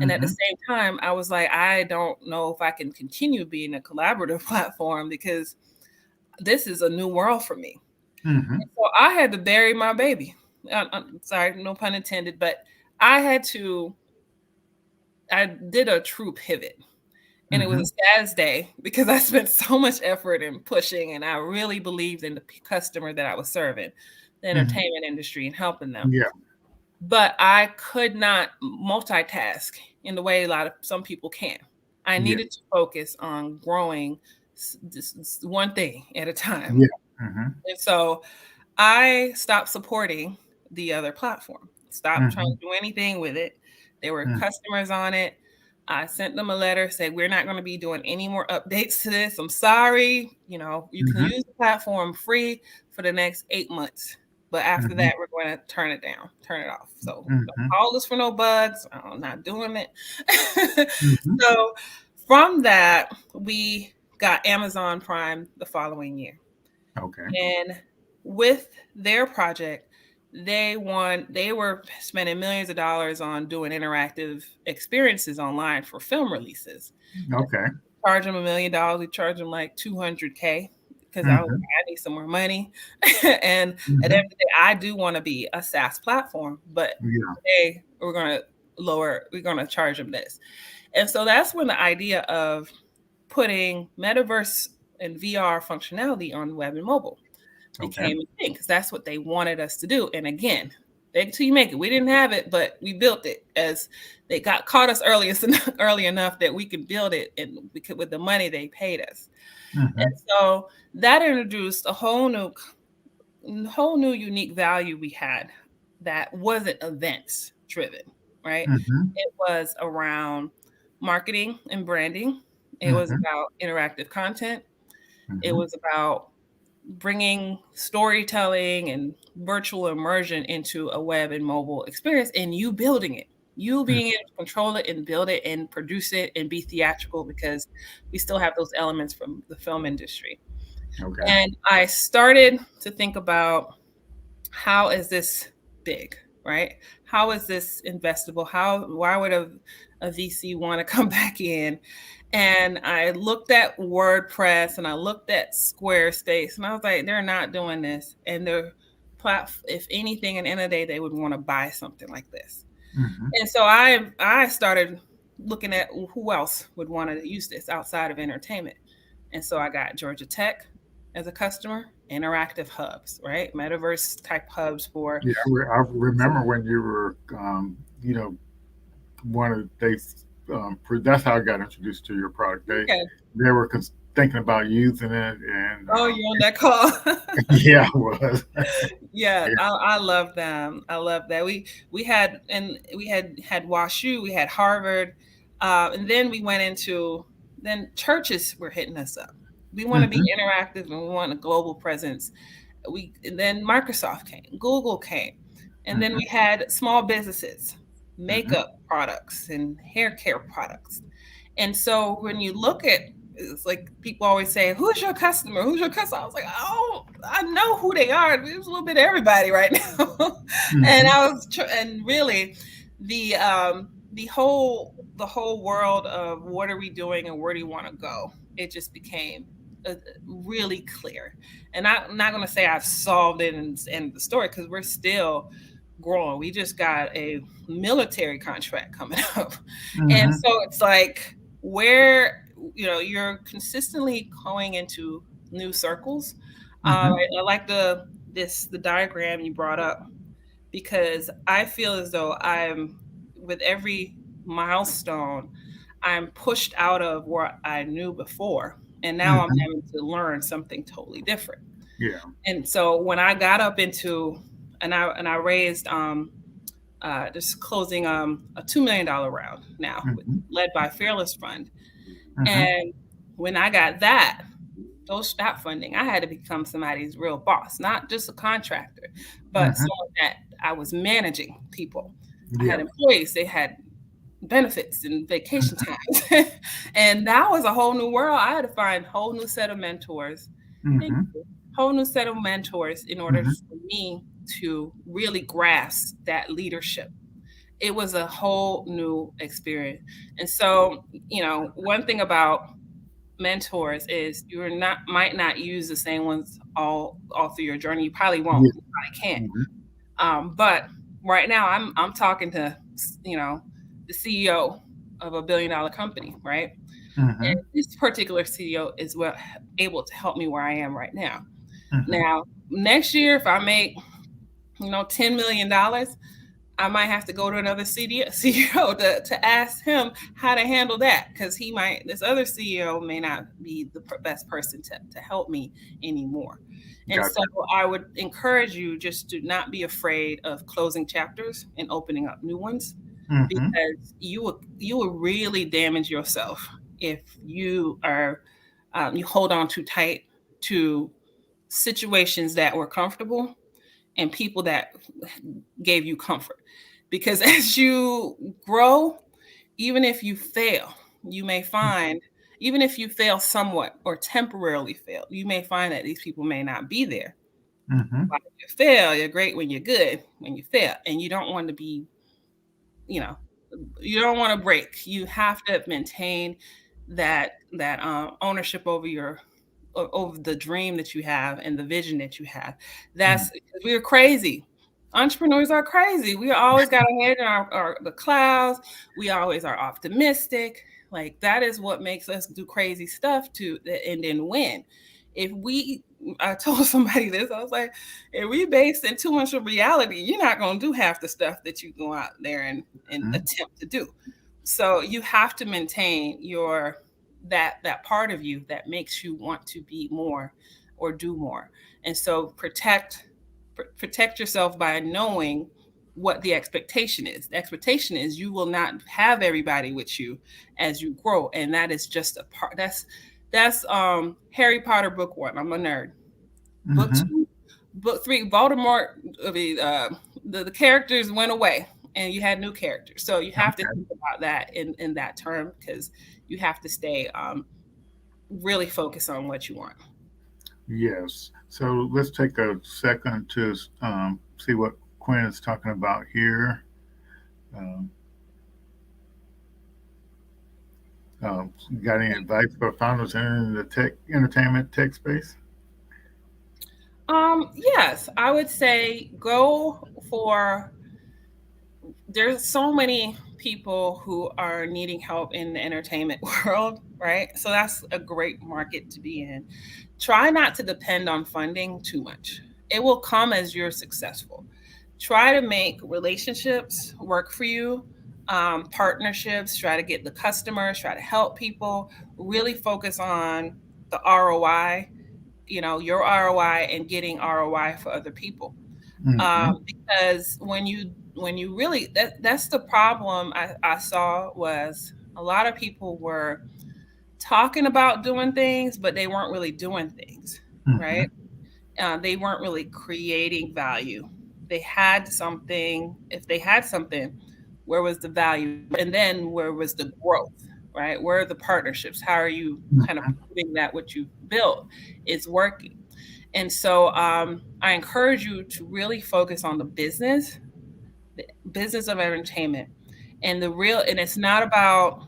And at the Mhm. same time, I was like, I don't know if I can continue being a collaborative platform because this is a new world for me. Mhm. So I had to bury my baby. Sorry, no pun intended, but I had to. I did a true pivot. And it was Mhm. a sad day because I spent so much effort in pushing, and I really believed in the customer that I was serving, the Mhm. entertainment industry, and helping them. Yeah. but I could not multitask in the way some people can. I Yeah. needed to focus on growing this one thing at a time. Yeah. Mm-hmm. And so I stopped supporting the other platform, stopped trying Mm-hmm. to do anything with it. There were Mm-hmm. customers on it. I sent them a letter, said, we're not going to be doing any more updates to this. I'm sorry. You know, you can Mm-hmm. use the platform free for the next 8 months. But after Mm-hmm. that, we're going to turn it down, turn it off. So don't Mm-hmm. call us for no bugs. I'm not doing it. Mm-hmm. So from that, we got Amazon Prime the following year. Okay. And with their project, they were spending millions of dollars on doing interactive experiences online for film releases. Okay. Charge them $1 million. We charge them like $200K because I Mm-hmm. need some more money. And at the Mm-hmm. end of the day, I do want to be a SaaS platform, but Yeah. today we're going to charge them this. And so that's when the idea of putting metaverse and VR functionality on web and mobile Okay. became a thing, because that's what they wanted us to do. And again, beg till you make it. We didn't have it, but we built it, as they caught us early enough that we could build it, and we could, with the money they paid us. Mm-hmm. And so that introduced a whole new unique value we had that wasn't events driven, right? Mm-hmm. It was around marketing and branding. It was Mm-hmm. about interactive content. It Mm-hmm. was about bringing storytelling and virtual immersion into a web and mobile experience, and you building it, you being able to control it and build it and produce it and be theatrical, because we still have those elements from the film industry. Okay. And I started to think about, how is this big, right? How is this investable? Why would a VC want to come back in? And I looked at WordPress and I looked at Squarespace, and I was like, they're not doing this. And if anything, at the end of the day, they would want to buy something like this. Mm-hmm. And so I started looking at who else would want to use this outside of entertainment. And so I got Georgia Tech as a customer, interactive hubs, right? Metaverse type hubs for. Yeah, I remember when you were, one of that's how I got introduced to your product. Okay. They were thinking about using it, and Oh, you're on that call. yeah, I was. Yeah, Yeah. I love them. I love that. We had WashU, we had Harvard, and then we went into, then churches were hitting us up. We want to be Mm-hmm. interactive and we want a global presence. And then Microsoft came, Google came, and then Mm-hmm. we had small businesses, Mm-hmm. makeup products and hair care products. And so when you look at, it's like people always say, who's your customer? Who's your customer? I was like, oh, I know who they are. There's a little bit of everybody right now. And Mm-hmm. and really the the whole world of what are we doing and where do you want to go? It just became really clear. And I'm not going to say I've solved it and end the story, because we're still growing. We just got a military contract coming up. And Mm-hmm. so it's like, where, you're consistently going into new circles. Mm-hmm. I like the diagram you brought up, because I feel as though with every milestone, I'm pushed out of what I knew before, and now I'm Mm-hmm. having to learn something totally different. Yeah. And so when I got up into, and I raised just closing a $2 million round now, Mm-hmm. led by Fearless Fund. Mm-hmm. And when I got that funding, I had to become somebody's real boss, not just a contractor, but Mm-hmm. someone that I was managing people. I Yeah. had employees, they had benefits and vacation times. And that was a whole new world. I had to find a whole new set of mentors. Thank Mm-hmm. you. Whole new set of mentors in order Mm-hmm. for me to really grasp that leadership. It was a whole new experience. And so, one thing about mentors is might not use the same ones all through your journey. You probably won't. Yeah. You probably can't. Mm-hmm. But right now, I'm talking to the CEO of a $1 billion company, right? Mm-hmm. And this particular CEO is able to help me where I am right now. Mm-hmm. Now, next year, if I make $10 million, I might have to go to another CEO to ask him how to handle that, because this other CEO may not be the best person to help me anymore. And so Gotcha. I would encourage you just to not be afraid of closing chapters and opening up new ones, Mm-hmm. because you will really damage yourself if you hold on too tight to situations that were comfortable and people that gave you comfort. Because as you grow, even if you fail, you may find, even if you fail somewhat or temporarily fail, you may find that these people may not be there. Mm-hmm. Like, you fail, you're great when you're good, when you fail. And you don't want to be, you know, you don't want to break. You have to maintain that ownership over the dream that you have and the vision that you have. Mm-hmm. We're crazy. Entrepreneurs are crazy. We always got our head in the clouds. We always are optimistic. Like, that is what makes us do crazy stuff and then win. If we, I told somebody this, I was like, if we based in too much of reality, you're not going to do half the stuff that you go out there and attempt to do. So you have to maintain that part of you that makes you want to be more or do more. And so protect yourself by knowing what the expectation is. The expectation is you will not have everybody with you as you grow, and that is just a part. That's Harry Potter book 1. I'm a nerd. Book Mm-hmm. 2, book 3, Voldemort. The characters went away, and you had new characters. So you have to Okay. think about that in that term, because you have to stay really focused on what you want. Yes. So let's take a second to see what Quinn is talking about here. Um, got any advice for founders in the entertainment tech space? Yes, I would say go for. There's so many people who are needing help in the entertainment world, right? So that's a great market to be in. Try not to depend on funding too much. It will come as you're successful. Try to make relationships work for you, partnerships, try to get the customers, try to help people, really focus on the ROI, your ROI, and getting ROI for other people. Mm-hmm. Because when you really, that's the problem I saw, was a lot of people were talking about doing things, but they weren't really doing things, Mm-hmm. right? They weren't really creating value. They had something. If they had something, where was the value? And then where was the growth, right? Where are the partnerships? How are you kind of Mm-hmm. proving that what you've built is working? And so I encourage you to really focus on the business of entertainment. And it's not about,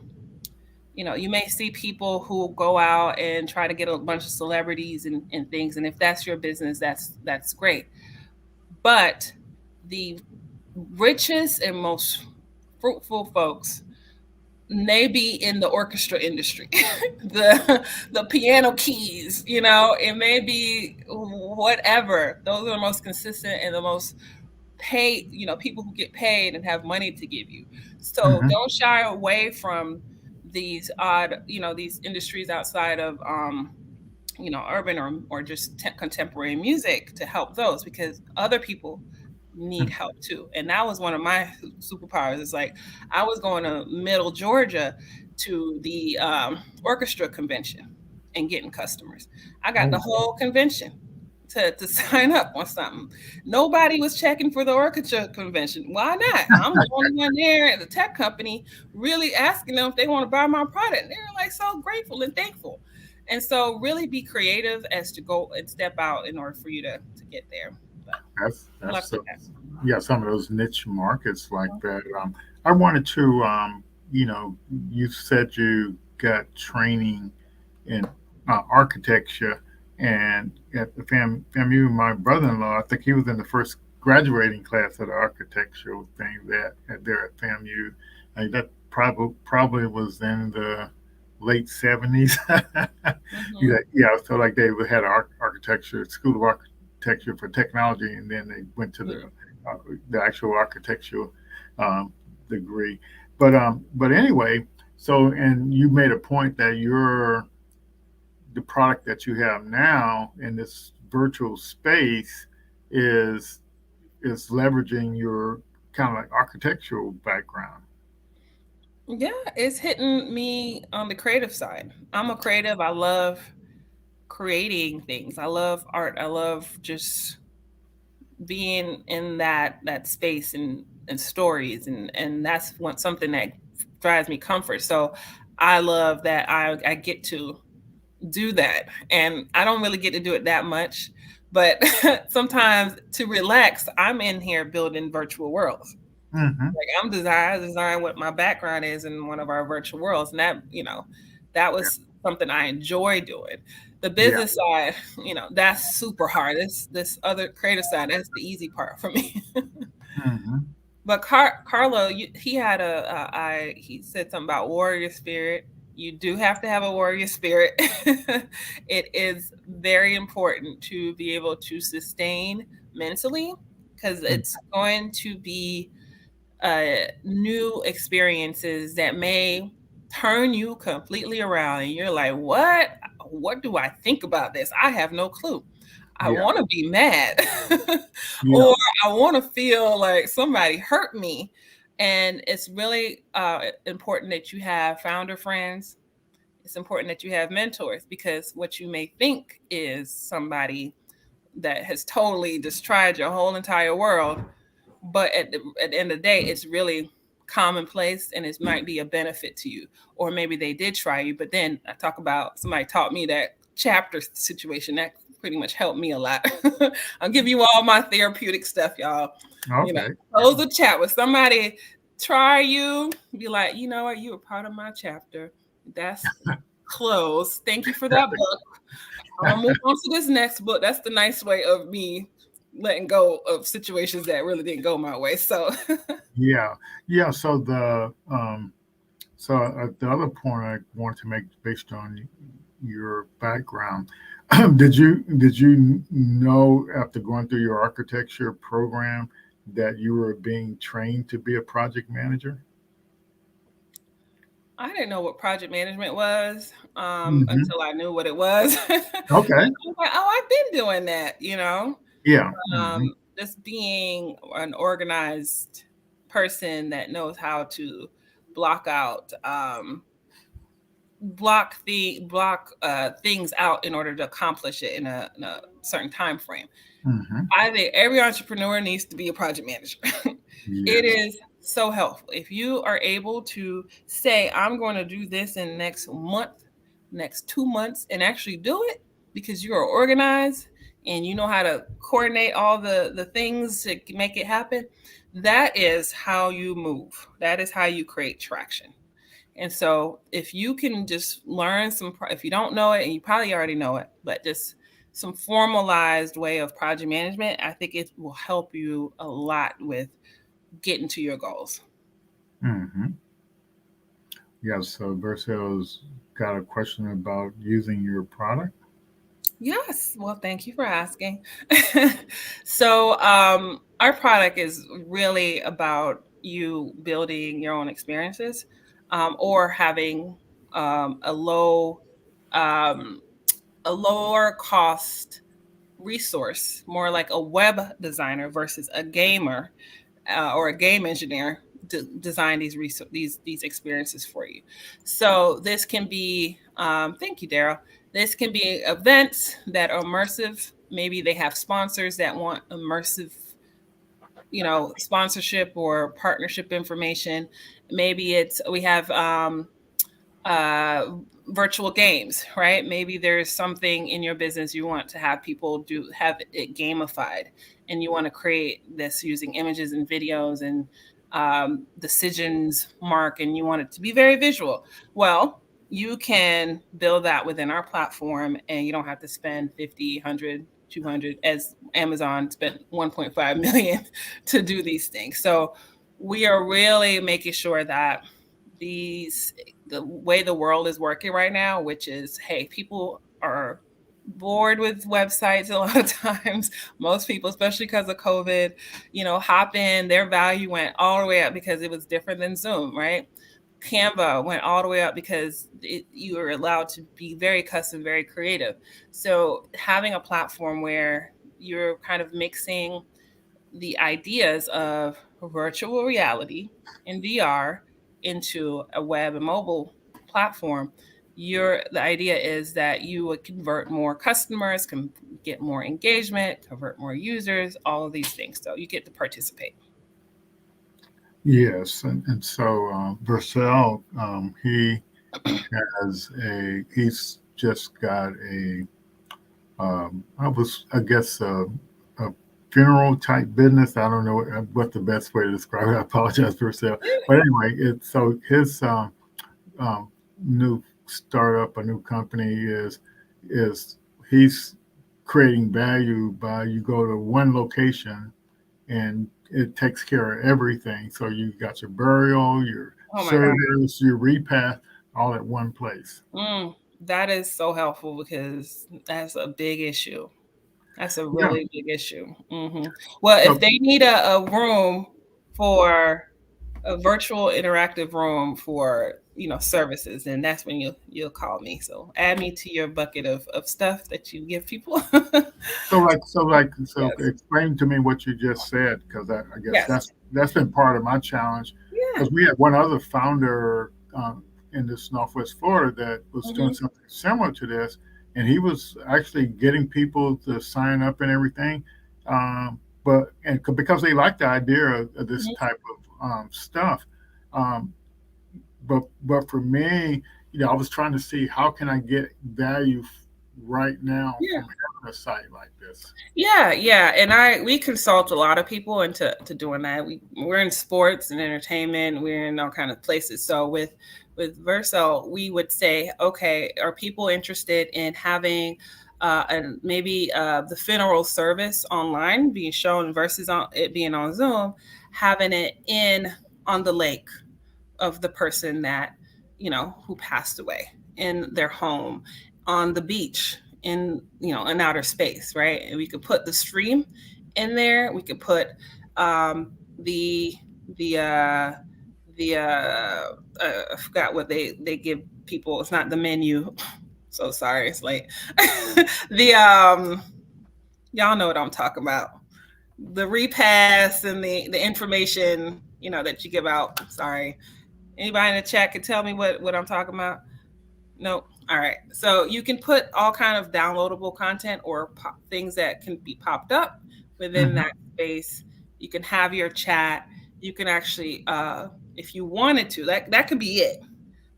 you may see people who go out and try to get a bunch of celebrities and things. And if that's your business, that's great. But the richest and most fruitful folks may be in the orchestra industry, the piano keys, it may be whatever. Those are the most consistent and the most paid, people who get paid and have money to give you. So Mm-hmm. don't shy away from these these industries outside of urban or just contemporary music, to help those, because other people need help too. And that was one of my superpowers. It's like, I was going to Middle Georgia to the orchestra convention and getting customers. I got the Oh. whole convention to sign up on something. Nobody was checking for the orchestra convention. Why not? I'm the only one there at the tech company really asking them if they want to buy my product. And they're like so grateful and thankful. And so really be creative as to go and step out in order for you to get there. But luck That's with that. yeah, some of those niche markets like that. I wanted to you know, you said you got training in architecture, and at the FAMU, my brother-in-law, I think he was in the first graduating class of the architectural thing there at FAMU. That probably was in the late 70s. Mm-hmm. Yeah, yeah. So like they had an architecture school of architecture for technology, and then they went to the Mm-hmm. the actual architectural um, degree. But anyway, so and you made a point that the product that you have now in this virtual space is is leveraging your kind of like architectural background. Yeah, it's hitting me on the creative side. I'm a creative. I love creating things. I love art. I love just being in that space and stories, and that's something that drives me comfort. So I love that I get to do that, and I don't really get to do it that much, but sometimes to relax, I'm in here building virtual worlds. Hmm. Like I design what my background is in one of our virtual worlds, and that Yeah. was something I enjoy doing. The Yeah. business side, that's super hard. This other creative side, that's the easy part for me. Hmm. But Carlo, he had he said something about warrior spirit. You do have to have a warrior spirit. It is very important to be able to sustain mentally, because it's going to be new experiences that may turn you completely around, and you're like, what do I think about this? I have no clue. I Yeah. want to be mad Yeah. or I want to feel like somebody hurt me. And it's really important that you have founder friends. It's important that you have mentors, because what you may think is somebody that has totally destroyed your whole entire world, but at the end of the day, it's really commonplace, and it might be a benefit to you. Or maybe they did try you, but then I talk about somebody taught me that chapter situation that pretty much helped me a lot. I'll give you all my therapeutic stuff, y'all. Okay. Close the chat with somebody, try you, be like, you know what, you were part of my chapter. That's closed. Thank you for that book. I'm gonna move on to this next book. That's the nice way of me letting go of situations that really didn't go my way. So Yeah. Yeah. The other point I wanted to make based on your background, did you know after going through your architecture program that you were being trained to be a project manager? I didn't know what project management was Hmm. until I knew what it was. I Okay. was like, oh, I've been doing that. Yeah. Hmm. Just being an organized person that knows how to block out block things out in order to accomplish it in a certain time frame. Hmm. I think every entrepreneur needs to be a project manager. It Yes. is so helpful. If you are able to say, I'm going to do this in next month, next 2 months, and actually do it because you are organized and you know how to coordinate all the things to make it happen, that is how you move. That is how you create traction. And so if you can just learn if you don't know it, and you probably already know it, but just some formalized way of project management, I think it will help you a lot with getting to your goals. Hmm. Yes. So Vercel's got a question about using your product. Yes. Well, thank you for asking. So, our product is really about you building your own experiences, or having a um, a lower cost resource, more like a web designer versus a gamer or a game engineer design these experiences for you. So this can be, thank you, Daryl. This can be events that are immersive. Maybe they have sponsors that want immersive, sponsorship or partnership information. Maybe we have uh, virtual games, right? Maybe there's something in your business you want to have people have it gamified, and you want to create this using images and videos and decisions mark, and you want it to be very visual. Well, you can build that within our platform, and you don't have to spend 50, 100, 200, as Amazon spent 1.5 million to do these things. So we are really making sure that the way the world is working right now, which is, hey, people are bored with websites a lot of times. Most people, especially because of COVID, hop in, their value went all the way up because it was different than Zoom, right? Canva went all the way up because you were allowed to be very custom, very creative. So having a platform where you're kind of mixing the ideas of virtual reality and VR into a web and mobile platform, the idea is that you would convert more customers, can get more engagement, convert more users, all of these things. So you get to participate. Yes, and so Vercel, he's just got I guess, a funeral type business. I don't know what the best way to describe it. I apologize for Vercel, but anyway, it's so his um, new startup, a new company is he's creating value by you go to one location and it takes care of everything. So you got your burial, your Oh my God. service, your repast, all at one place. That is so helpful because that's a big issue. That's a Yeah. really big issue. Well, if So, they need a room for a virtual interactive room for services, and that's when you'll call me. So add me to your bucket of stuff that you give people. so Yes. explain to me what you just said, because I guess Yes. that's been part of my challenge. Yeah. Because we had one other founder in this Northwest Florida that was doing Mhm. something similar to this, and he was actually getting people to sign up and everything, because they like the idea of this Mhm. type of stuff. Um, but for me, I was trying to see how can I get value right now Yeah. from having a site like this. Yeah, and we consult a lot of people into doing that. We're in sports and entertainment. We're in all kind of places. So with Verso, we would say, okay, are people interested in having and maybe the funeral service online being shown versus it being on Zoom, having it on the lake of the person that who passed away in their home, on the beach, in outer space, right? And we could put the stream in there. We could put the the I forgot what they give people. It's not the menu. So sorry, it's late. The y'all know what I'm talking about. The repass and the information that you give out. Sorry, anybody in the chat can tell me what I'm talking about? Nope. All right. So you can put all kind of downloadable content or things that can be popped up within Hmm. that space. You can have your chat. You can actually, if you wanted to, that could be it.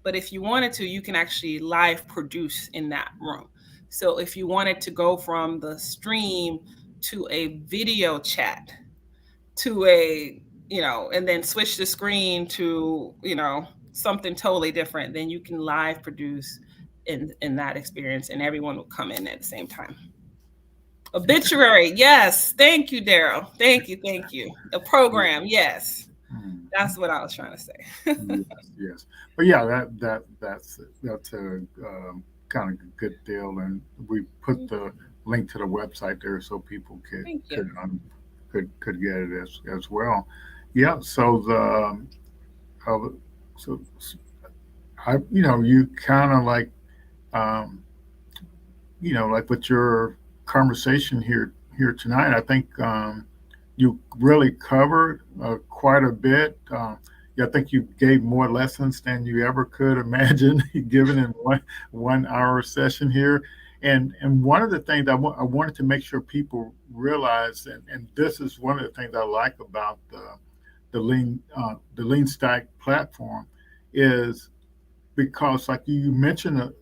But if you wanted to, you can actually live produce in that room. So if you wanted to go from the stream to a video chat, to and then switch the screen to something totally different, then you can live produce in that experience, and everyone will come in at the same time. Obituary, yes, thank you, Daryl, thank you. A program, yes, Hmm. that's what I was trying to say. Yes, yes. But yeah, that's a kind of good deal, and we put the link to the website there so people Thank you. could get it as well. Yeah. So uh, so you kind of like um, like with your conversation here tonight, I think you really covered quite a bit. Yeah, I think you gave more lessons than you ever could imagine given in one hour session here. And one of the things I wanted to make sure people realize, and this is one of the things I like about the Lean Stack platform, is because like you mentioned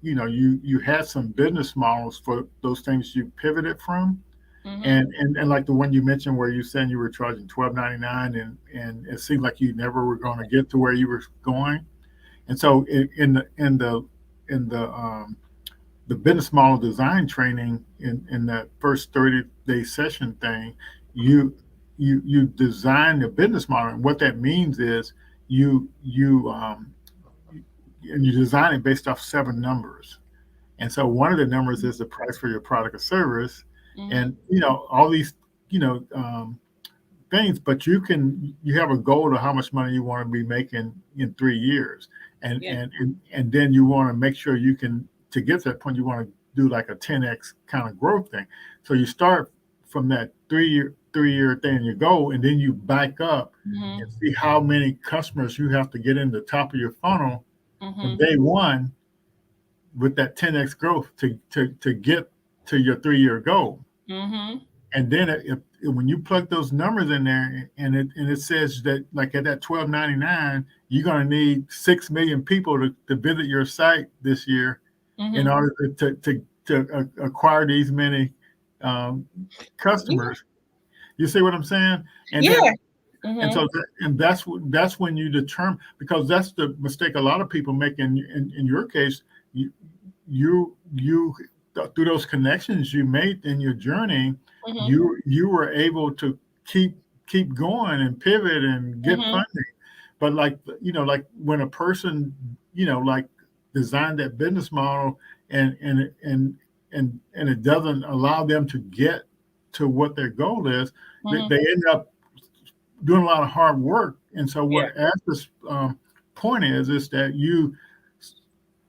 you had some business models for those things you pivoted from, Hmm. and like the one you mentioned where you said you were charging $12.99, and it seemed like you never were going to get to where you were going. And so in the business model design training in that first 30-day session thing, you you design the business model, and what that means is you design it based off seven numbers. And so one of the numbers is the price for your product or service, Mm-hmm. and all these you know things. But you have a goal of how much money you want to be making in 3 years, and Yeah. and then you want to make sure you can, to get to that point, you want to do like a 10x kind of growth thing. So you start from that 3-year thing, you go, and then you back up and Mm-hmm. see how many customers you have to get in the top of your funnel from Mm-hmm. day one with that 10x growth to get to your 3-year goal. Mm-hmm. And then when you plug those numbers in there, and it says that, like, at that 12.99, you're going to need 6 million people to visit your site this year in Mm-hmm. order to acquire these many um, Yeah. customers. You see what I'm saying? And Yeah. then and Mm-hmm. so that's when you determine, because that's the mistake a lot of people make. In your case, you you through those connections you made in your journey, Mm-hmm. you were able to keep going and pivot and get Mm-hmm. funding. But like, like when a person, like, designed that business model, and it doesn't allow them to get to what their goal is, Mm-hmm. they end up doing a lot of hard work. And so Yeah. what Ashley's point is that you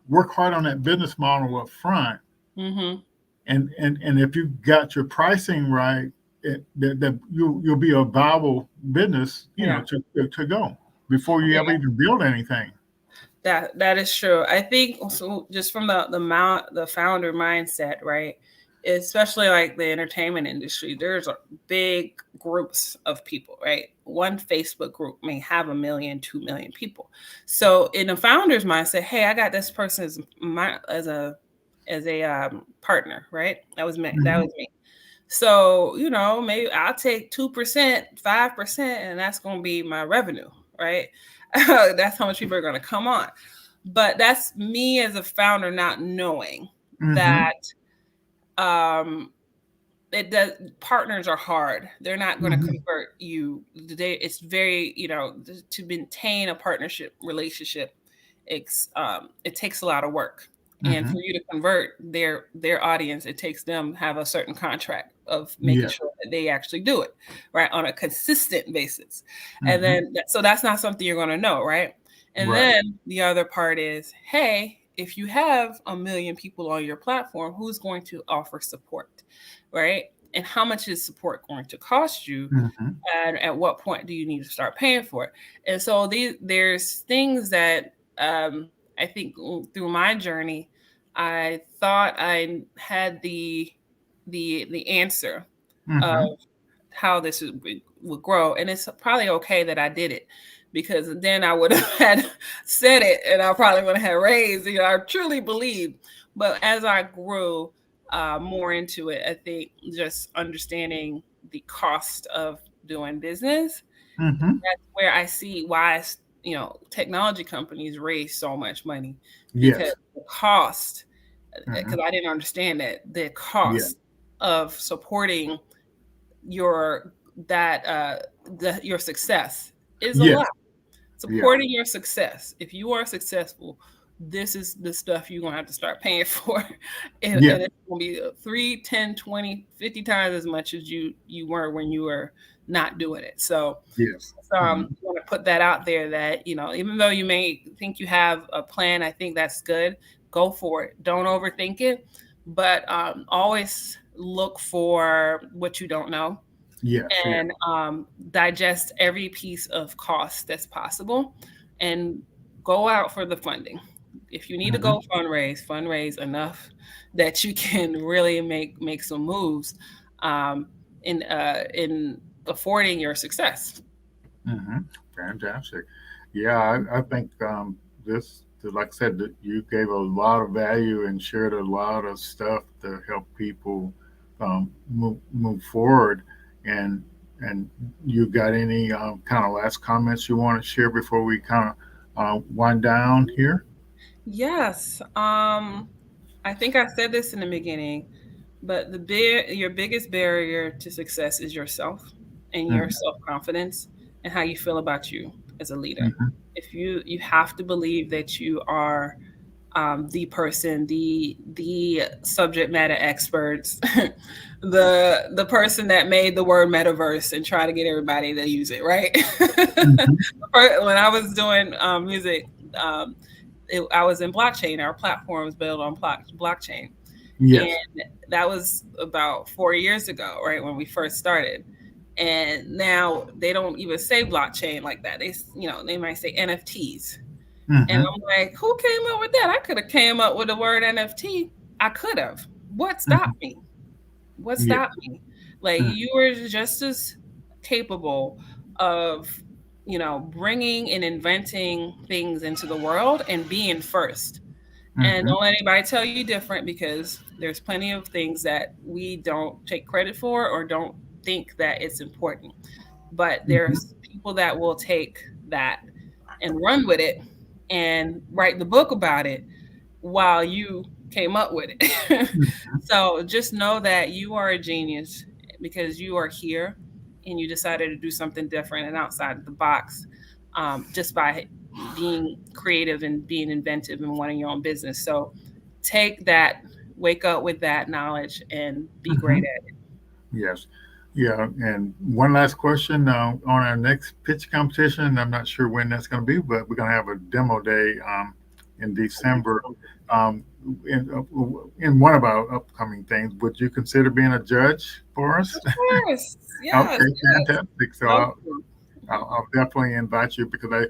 work hard on that business model up front, Mm-hmm. and if you got your pricing right, that you'll be a viable business, Yeah. to go before you ever Yeah. even build anything. That is true. I think also, just from the founder mindset, right? Especially like the entertainment industry, there's big groups of people, right? One Facebook group may have 1 million, 2 million people. So in a founder's mindset, hey, I got this person as a partner, right? That was me. That Hmm. was me. So, maybe I'll take 2%, 5%, and that's going to be my revenue, right? That's how much people are going to come on. But that's me as a founder not knowing Hmm. that um, it does. Partners are hard. They're not going to Hmm. convert you. It's very, to maintain a partnership relationship, it takes a lot of work. And for Hmm. you to convert their audience, it takes them have a certain contract of making Yeah. sure that they actually do it, right, on a consistent basis. And Hmm. then, so that's not something you're going to know, right? And Right. then the other part is, hey, if you have 1 million people on your platform, who's going to offer support, right? And how much is support going to cost you? Hmm. And at what point do you need to start paying for it? And so there's things that I think through my journey, I thought I had the answer of Hmm. how this would grow, and it's probably okay that I did it, because then I would have had said it, and I probably would have had raised. I truly believe, but as I grew more into it, I think just understanding the cost of doing business, Hmm. that's where I see why technology companies raise so much money, because Yes. the cost, because Hmm. I didn't understand that the Yeah. cost of supporting your your success is a Yes. lot. Yeah. Supporting your success. If you are successful, this is the stuff you're gonna have to start paying for. Yeah. And it's gonna be 3, 10, 20, 50 times as much as you were when you were not doing it. So Yes. Hmm. you want to put that out there, that even though you may think you have a plan, I think that's good. Go for it. Don't overthink it, but always look for what you don't know, Yes. Yeah. and digest every piece of cost that's possible, and go out for the funding. If you need to Hmm. go fundraise enough that you can really make some moves um, in affording your success. Hmm. Fantastic. Yeah, I think this, like I said, that you gave a lot of value and shared a lot of stuff to help people move forward. And and you got any kind of last comments you want to share before we kind of wind down here? Yes. I think I said this in the beginning, but your biggest barrier to success is yourself and your Hmm. self-confidence and how you feel about you as a leader. Hmm. If you have to believe that you are the person, the subject matter experts, the person that made the word metaverse and try to get everybody to use it, right? When I was doing music, I was in blockchain. Our platform was built on blockchain. Yes. And that was about 4 years ago, right, when we first started. And now they don't even say blockchain like that. They might say NFTs. And I'm like, who came up with that? I could have came up with the word NFT. I could have. What stopped me? What stopped me? Like, you were just as capable of, bringing and inventing things into the world and being first. And don't let anybody tell you different, because there's plenty of things that we don't take credit for or don't think that it's important. But there's people that will take that and run with it and write the book about it while you came up with it. So just know that you are a genius because you are here and you decided to do something different and outside of the box, just by being creative and being inventive and wanting your own business. So take that, wake up with that knowledge and be great at it. Yes. Yeah. And one last question on our next pitch competition. I'm not sure when that's going to be, but we're going to have a demo day in December. In one of our upcoming things, would you consider being a judge for us? Of course. Yes. Okay, fantastic. So I'll definitely invite you, because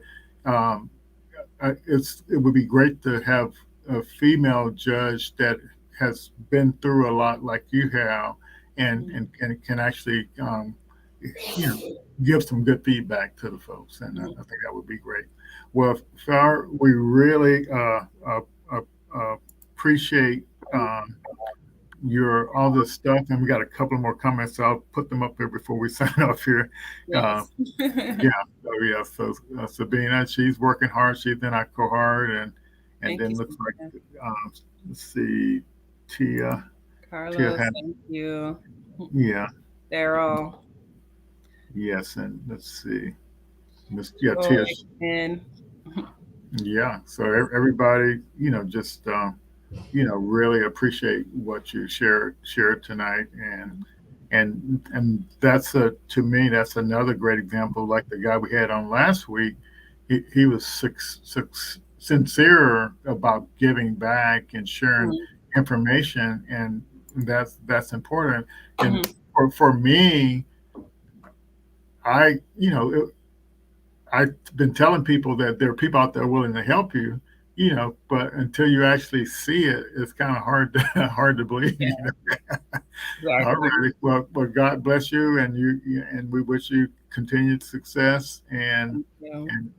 it would be great to have a female judge that has been through a lot like you have, and can actually give some good feedback to the folks, and I think that would be great. Well, Farah, we really appreciate all this stuff, and we got a couple more comments, so I'll put them up there before we sign off here. Yes. So Sabina, she's working hard. She's in our cohort, and Thank then you, looks Sabina. like let's see, Tia. Carlos, thank you. Yeah. Daryl. Yes, and let's see, Tia. Yeah. So everybody, just really appreciate what you shared tonight, and that's to me, that's another great example. Like the guy we had on last week, he was sincere about giving back and sharing information, and that's important. And for me, I've been telling people that there are people out there willing to help you, but until you actually see it, it's kind of hard to believe. Yeah. All right. Well, God bless you, and we wish you continued success, and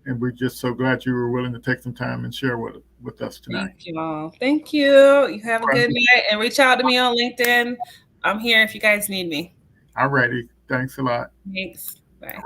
we're just so glad you were willing to take some time and share with us tonight. Thank you all. Thank you. You have a good night, and reach out to me on LinkedIn. I'm here if you guys need me. All righty. Thanks a lot. Thanks. Bye.